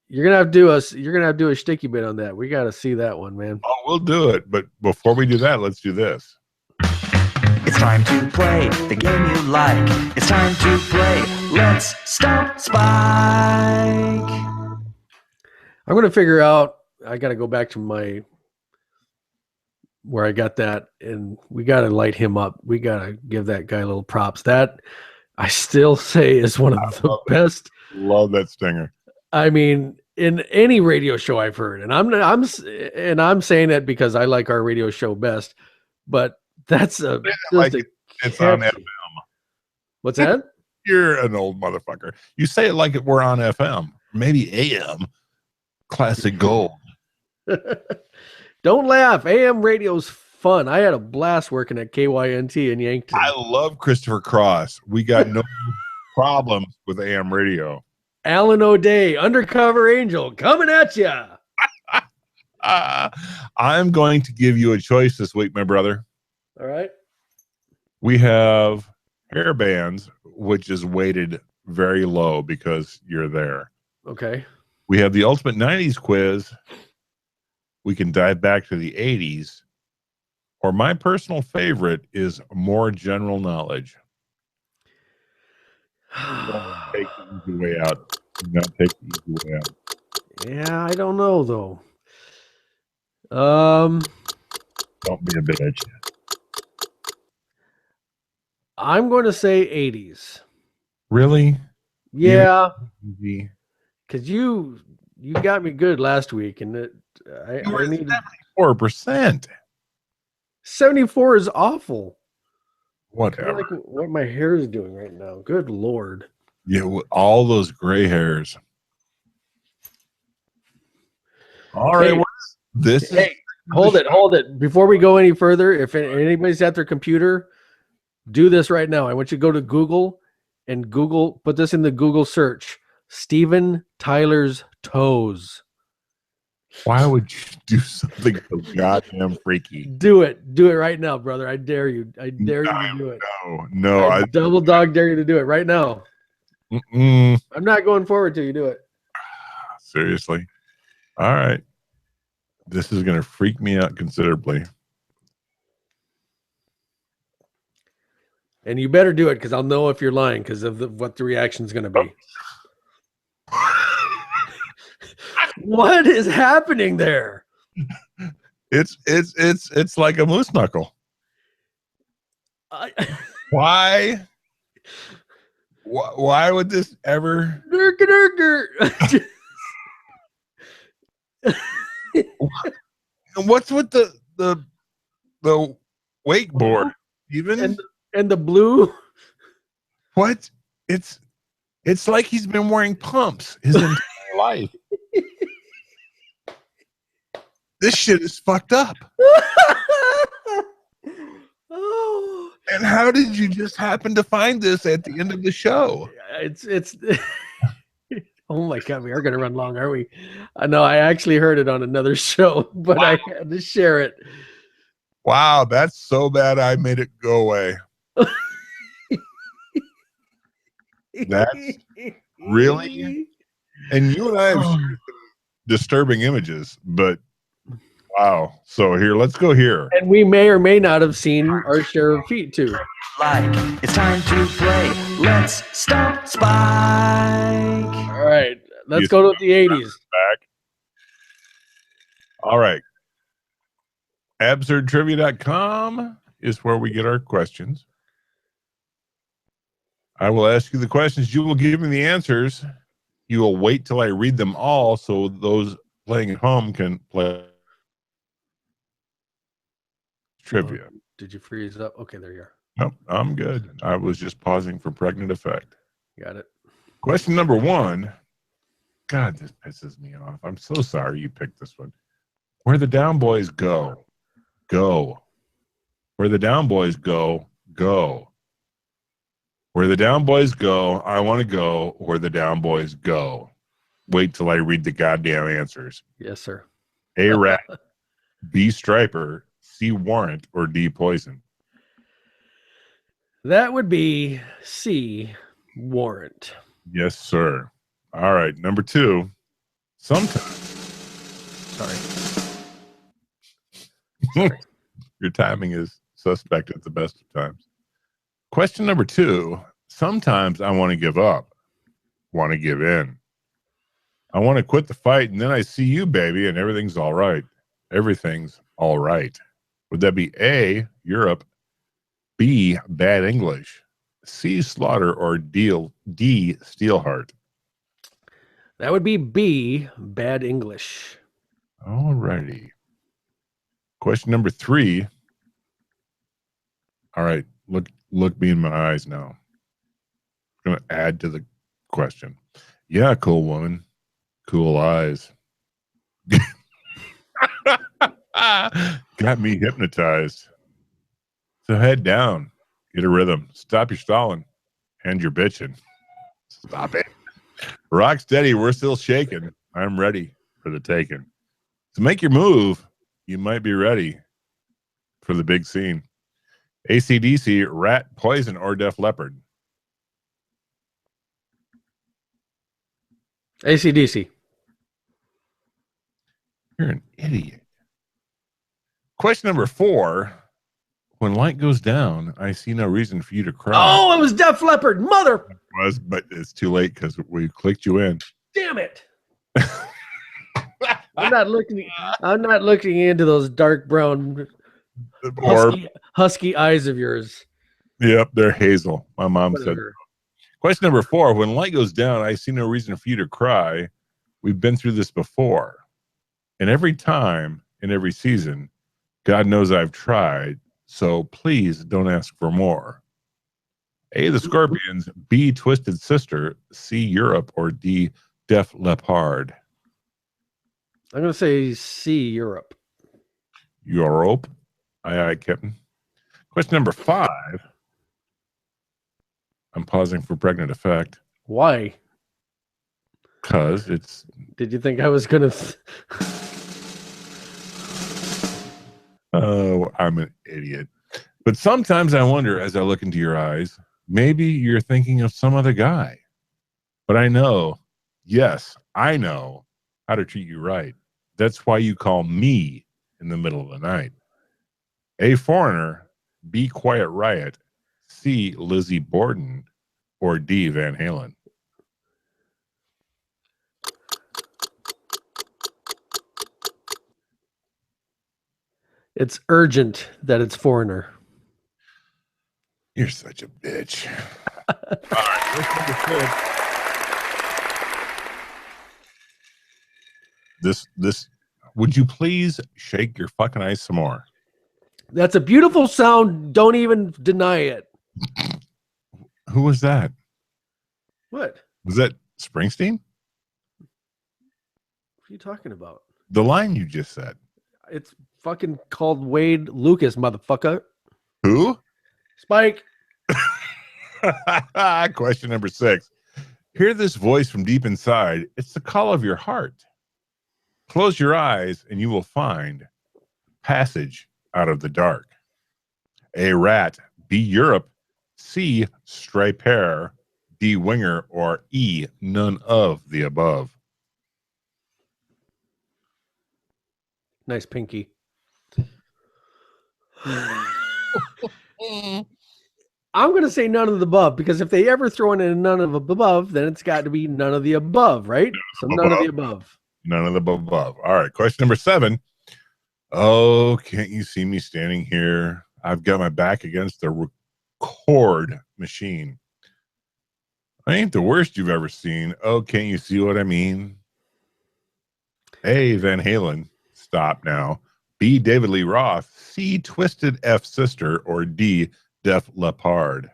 you're gonna have to do a sticky bit on that. We got to see that one, man. Oh, we'll do it. But before we do that, let's do this. It's time to play the game you like. It's time to play Let's Stump Spike. I'm going to figure out, I got to go back to where I got that, and we got to light him up. We got to give that guy a little props. That I still say is one of the best. Love that stinger. I mean, in any radio show I've heard, and I'm saying that because I like our radio show best, but that's it's on FM. What's that? You're an old motherfucker. You say it like we're on FM, maybe AM. Classic gold. Don't laugh. AM radio's fun. I had a blast working at KYNT in Yankton. I love Christopher Cross. We got no problems with AM radio. Alan O'Day, Undercover Angel, coming at you. I'm going to give you a choice this week, my brother. All right. We have hair bands, which is weighted very low because you're there. Okay. We have the Ultimate 90s quiz. We can dive back to the 80s. Or my personal favorite is more general knowledge. Take the easy way out. Do not take the easy way out. Yeah, I don't know though. Don't be a bitch. I'm going to say 80s. Really? Yeah. Easy. Because you got me good last week, and I need 74%. 74 is awful. Whatever. I like what my hair is doing right now. Good Lord. Yeah, all those gray hairs. All right. Hey, hold it. Before we go any further, if anybody's at their computer, do this right now. I want you to go to Google and put this in the Google search. Steven Tyler's toes. Why would you do something so goddamn freaky? Do it right now, brother. I dare you. I dare you to do it. No, I double dog dare you to do it right now. Mm-mm. I'm not going forward till you do it. Seriously. All right. This is going to freak me out considerably. And you better do it because I'll know if you're lying because of what the reaction is going to be. What is happening there? It's like a moose knuckle. Why? Why would this ever? And what's with the wakeboard? Even and the blue. What? It's like he's been wearing pumps his entire life. This shit is fucked up. Oh. And how did you just happen to find this at the end of the show? It's oh my God, we are going to run long, are we? I know I actually heard it on another show, but wow. I had to share it. Wow, that's so bad I made it go away. That's really, and you and I have shared some disturbing images, but wow. So here, let's go here. And we may or may not have seen our share of feet too. Like it's time to play. Let's Stump Spike. All right, let's go to the 80s. Back. All right. AbsurdTrivia.com is where we get our questions. I will ask you the questions. You will give me the answers. You will wait till I read them all so those playing at home can play trivia. Did you freeze up? Okay, there you are. Nope, I'm good. I was just pausing for pregnant effect. Got it. Question number 1. God, this pisses me off. I'm so sorry you picked this one. Where the down boys go, go. Where the down boys go, go. Where the down boys go, I want to go. Where the down boys go. Wait till I read the goddamn answers. Yes, sir. A rat, B striper, C warrant, or D poison. That would be C warrant. Yes, sir. All right. Number 2. Sometimes. Sorry. Your timing is suspect at the best of times. Question number 2. Sometimes I want to give up, want to give in. I want to quit the fight, and then I see you, baby, and everything's all right. Everything's all right. Would that be A, Europe, B, bad English, C, slaughter, or D, Steelheart? That would be B, bad English. All righty. Question number 3. All right, look me in my eyes now. I'm going to add to the question. Yeah, cool woman. Cool eyes. Got me hypnotized. So head down. Get a rhythm. Stop your stalling. And your bitching. Stop it. Rock steady. We're still shaking. I'm ready for the taking. To make your move, you might be ready for the big scene. AC/DC, rat, poison, or Def Leppard? AC/DC. You're an idiot. Question number 4. When light goes down, I see no reason for you to cry. Oh, it was Def Leppard. Mother. It was, but it's too late because we clicked you in. Damn it. I'm not looking into those dark brown husky eyes of yours. Yep, they're hazel. My mom said. Question number 4. When light goes down, I see no reason for you to cry. We've been through this before. And every time, in every season, God knows I've tried. So please don't ask for more. A, the Scorpions, B, Twisted Sister, C, Europe, or D, Def Leppard. I'm going to say C, Europe. Europe. Aye, Captain. Question number 5. I'm pausing for pregnant effect. Why? Because it's... Did you think I was going to... Oh, I'm an idiot. But sometimes I wonder as I look into your eyes, maybe you're thinking of some other guy. But I know, yes, I know how to treat you right. That's why you call me in the middle of the night. A foreigner, B Quiet Riot, C Lizzie Borden, or D Van Halen. It's urgent that it's foreigner. You're such a bitch. All right, this would you please shake your fucking eyes some more? That's a beautiful sound. Don't even deny it. Who was that? What? Was that Springsteen? What are you talking about? The line you just said. It's fucking called Wade Lucas, motherfucker. Who? Spike. Question number 6. Hear this voice from deep inside. It's the call of your heart. Close your eyes and you will find passage out of the dark. A rat, B Europe, C stripe hair, D winger, or E none of the above. Nice pinky. I'm going to say none of the above because if they ever throw in a none of the above, then it's got to be none of the above, right? So none of the above. None of the above. All right. Question number 7. Oh, can't you see me standing here? I've got my back against the record machine. I ain't the worst you've ever seen. Oh, can't you see what I mean? A, Van Halen. Stop now. B, David Lee Roth. C, Twisted F Sister. Or D, Def Leppard.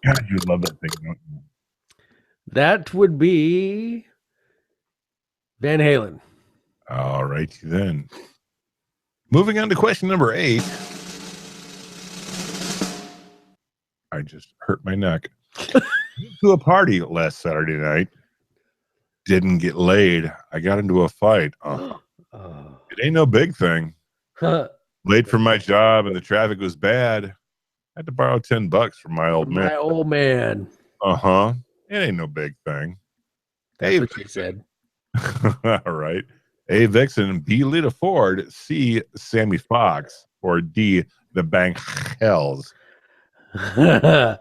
God, you love that thing, don't you? That would be Van Halen. All righty then. Moving on to question number 8. I just hurt my neck. To a party last Saturday night. Didn't get laid. I got into a fight. It ain't no big thing. Late for my job and the traffic was bad. I had to borrow $10 from my old man. My old man. Uh-huh. It ain't no big thing. That's what she said. All right. A, Vixen. B, Lita Ford. C, Sammy Fox. Or D, the Bank Hells. That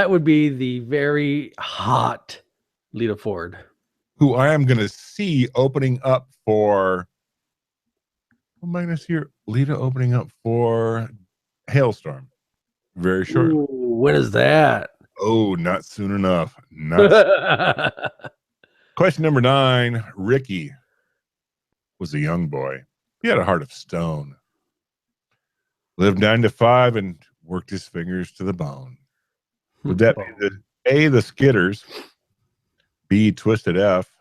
would be the very hot Lita Ford. Who I am going to see opening up for... Who am I going to see Lita opening up for Hailstorm? Very shortly. Ooh, when is that? Oh, not soon enough. Question number 9. Ricky was a young boy. He had a heart of stone. Lived 9 to 5 and worked his fingers to the bone. Would that be A, the Skitters, B, Twisted F,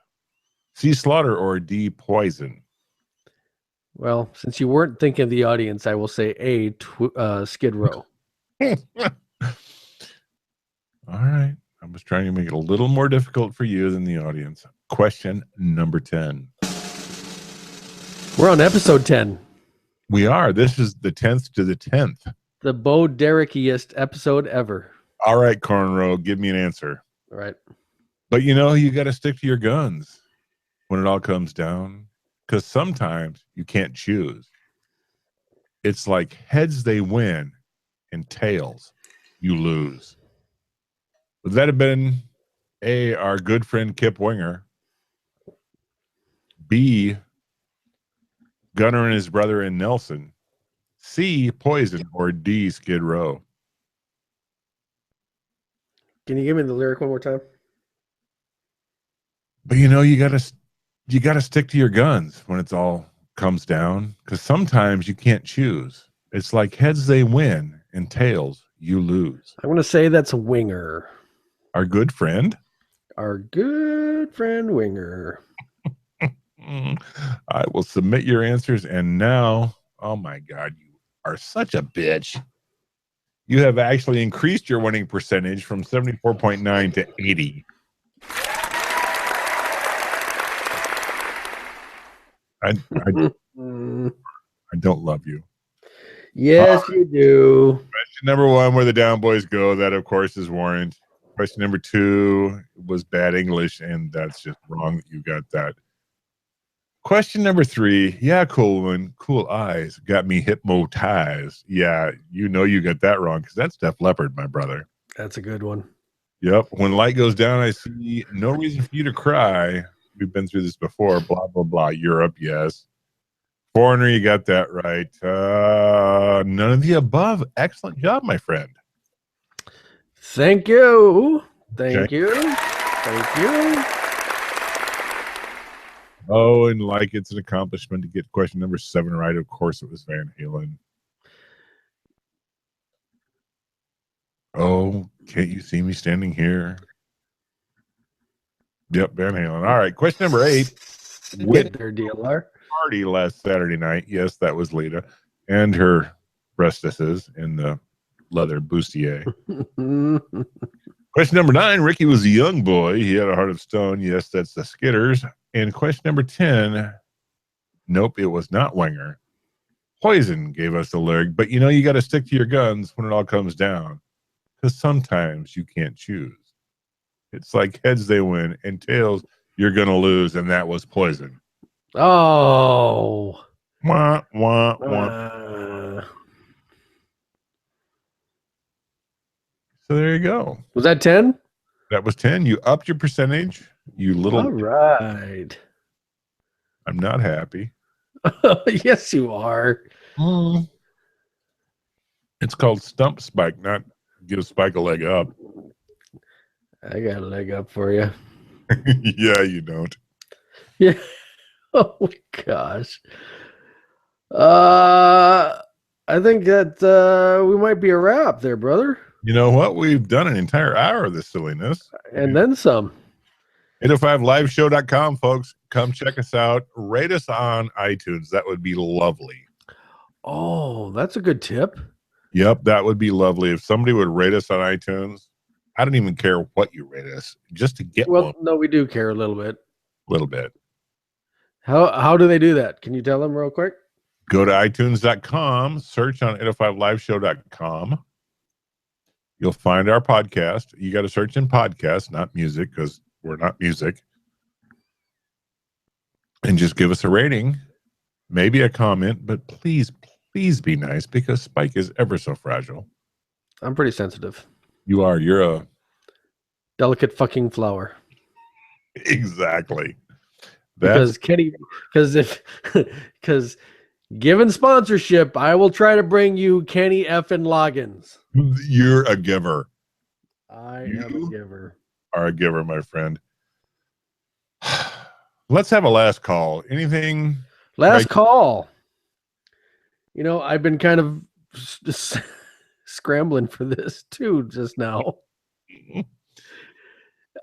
C, Slaughter, or D, Poison? Well, since you weren't thinking of the audience, I will say A, Skid Row. All right. I was trying to make it a little more difficult for you than the audience. Question number 10. We're on episode 10. We are. This is the 10th to the 10th. The Bo Derrick-iest episode ever. All right, Cornrow, give me an answer. All right. But you know, you got to stick to your guns when it all comes down, because sometimes you can't choose. It's like heads they win and tails you lose. Would that have been A, our good friend Kip Winger, B, Gunner and his brother in Nelson, C, Poison, or D, Skid Row? Can you give me the lyric one more time? But you know, you gotta stick to your guns when it's all comes down, because sometimes you can't choose. It's like heads they win and tails you lose. I'm going to say that's a Winger. Our good friend? Our good friend Winger. I will submit your answers. And now, oh my God, you are such a bitch. You have actually increased your winning percentage from 74.9 to 80. I don't love you. Yes, you do. Question number 1, where the down boys go. That, of course, is Warrant. Question number 2 was bad English, and that's just wrong that you got that. Question number 3, yeah, cool one, cool eyes, got me hypnotized. Yeah, you know you got that wrong because that's Def Leppard, my brother. That's a good one. Yep. When light goes down, I see no reason for you to cry. We've been through this before. Blah, blah, blah. Europe, yes. Foreigner, you got that right. None of the above. Excellent job, my friend. Thank you. Thank Okay. you. Thank you. Oh, and like it's an accomplishment to get question number 7 right. Of course, it was Van Halen. Oh, can't you see me standing here? Yep, Van Halen. All right, question number 8. Get their DLR. Party last Saturday night. Yes, that was Lita and her breastesses in the leather bustier. Question number 9. Ricky was a young boy. He had a heart of stone. Yes, that's the Skitters. And question number 10. Nope, it was not Wenger. Poison gave us the lyric, but you know you got to stick to your guns when it all comes down, because sometimes you can't choose. It's like heads they win and tails you're gonna lose, and that was Poison. Oh. Wah, wah, wah. So there you go. Was that 10? That was 10. You upped your percentage. You little. All right. I'm not happy. Yes, you are. It's called Stump Spike, not give Spike a leg up. I got a leg up for you. Yeah, you don't. Yeah. Oh my gosh. I think that we might be a wrap there, brother. You know what? We've done an entire hour of this silliness. And then some. 805liveshow.com, folks. Come check us out. Rate us on iTunes. That would be lovely. Oh, that's a good tip. Yep, that would be lovely. If somebody would rate us on iTunes, I don't even care what you rate us, just to get Well, one. no, we do care a little bit. A little bit. How do they do that? Can you tell them real quick? Go to iTunes.com, search on 805liveshow.com. You'll find our podcast. You got to search in podcast, not music, because we're not music. And just give us a rating, maybe a comment, but please, please be nice, because Spike is ever so fragile. I'm pretty sensitive. You are. You're a... Delicate fucking flower. Exactly. Because Kenny, because given sponsorship, I will try to bring you Kenny effing Loggins. You're a giver. I am a giver. Are a giver, my friend. Let's have a last call. Anything? Last call. You know, I've been kind of scrambling for this too just now.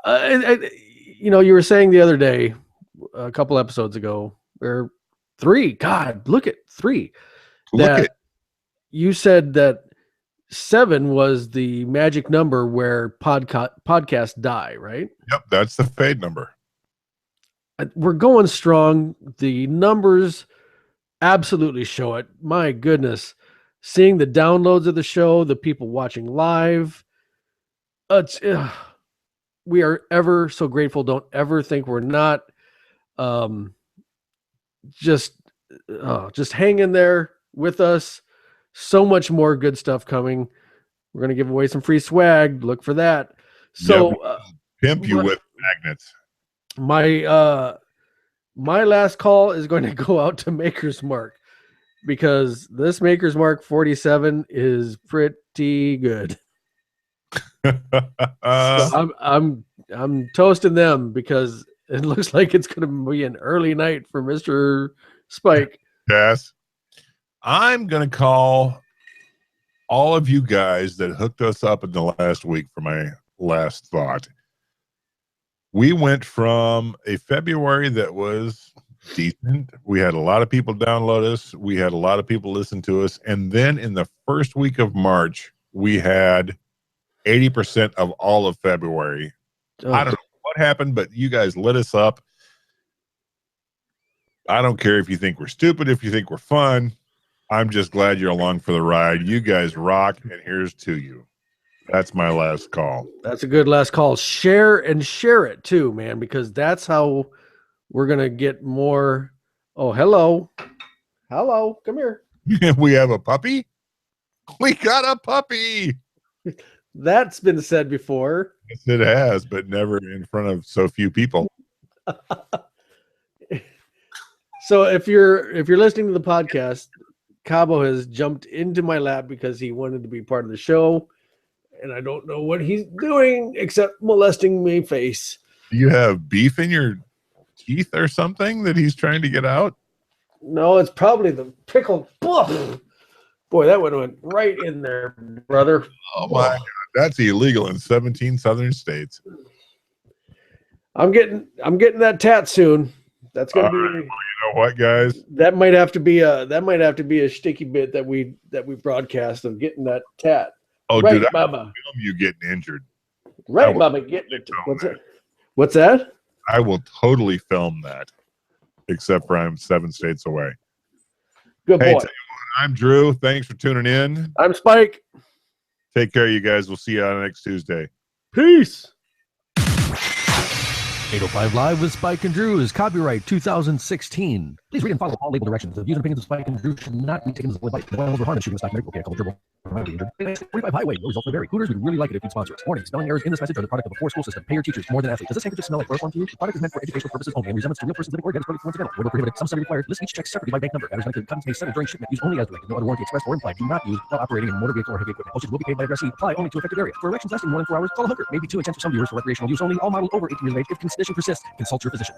You know, you were saying the other day, a couple episodes ago, or 3. God, look at 3. You said that 7 was the magic number where podcasts die, right? Yep, that's the fade number. We're going strong. The numbers absolutely show it. My goodness. Seeing the downloads of the show, the people watching live. We are ever so grateful. Don't ever think we're not. Just hang in there with us. So much more good stuff coming. We're going to give away some free swag. Look for that. So pimp you with magnets. My last call is going to go out to Maker's Mark, because this Maker's Mark 47 is pretty good. So I'm toasting them, because it looks like it's going to be an early night for Mr. Spike. Yes. I'm going to call all of you guys that hooked us up in the last week for my last thought. We went from a February that was decent. We had a lot of people download us. We had a lot of people listen to us. And then in the first week of March, we had 80% of all of February. I don't know what happened, but you guys lit us up. I don't care if you think we're stupid, if you think we're fun. I'm just glad you're along for the ride. You guys rock, and here's to you. That's my last call. That's a good last call. Share it too, man, because that's how we're going to get more. Oh, hello. Hello. Come here. We have a puppy? We got a puppy. That's been said before. Yes, it has, but never in front of so few people. So if you're listening to the podcast, Cabo has jumped into my lap because he wanted to be part of the show, and I don't know what he's doing except molesting my face. Do you have beef in your teeth or something that he's trying to get out? No, it's probably the pickle. Boy, that one went right in there, brother. Oh my God, that's illegal in 17 southern states. I'm getting that tat soon. That's gonna be. You know what, guys? That might have to be a sticky bit that we broadcast of getting that tat. Oh, right, dude, I Baba. film you getting injured. Right, Baba, getting it. What's that? I will totally film that, except for I'm 7 states away. Good Hey, boy. tell you what, I'm Drew. Thanks for tuning in. I'm Spike. Take care, you guys. We'll see you on next Tuesday. Peace. 805 Live with Spike and Drew is copyright 2016. Please read and follow all label directions. The views and opinions of Spike and Drew should not be taken as a advice. The oil over harness shooting a stock medical care called gerbil. 45 highway. No results may vary. Hooters would really like it if you'd sponsor us. Warning: spelling errors in this message are the product of a poor school system. Pay your teachers more than athletes. Does this handkerchief smell like chloroform to you? The product is meant for educational purposes only and resembles to real persons living or dead is totally coincidental. Where prohibited, some study required. List each check separately by bank number. Matters connected to comes may settle during shipment. Use only as directed. No other warranty expressed or implied. Do not use while operating in motor vehicle or heavy equipment. Postage will be paid by addressee. Apply only to affected area. For erections lasting more than 4 hours, call a hooker. May be too intense for some viewers. For recreational use only. All models over 18 years of age. If condition persists, consult your physician.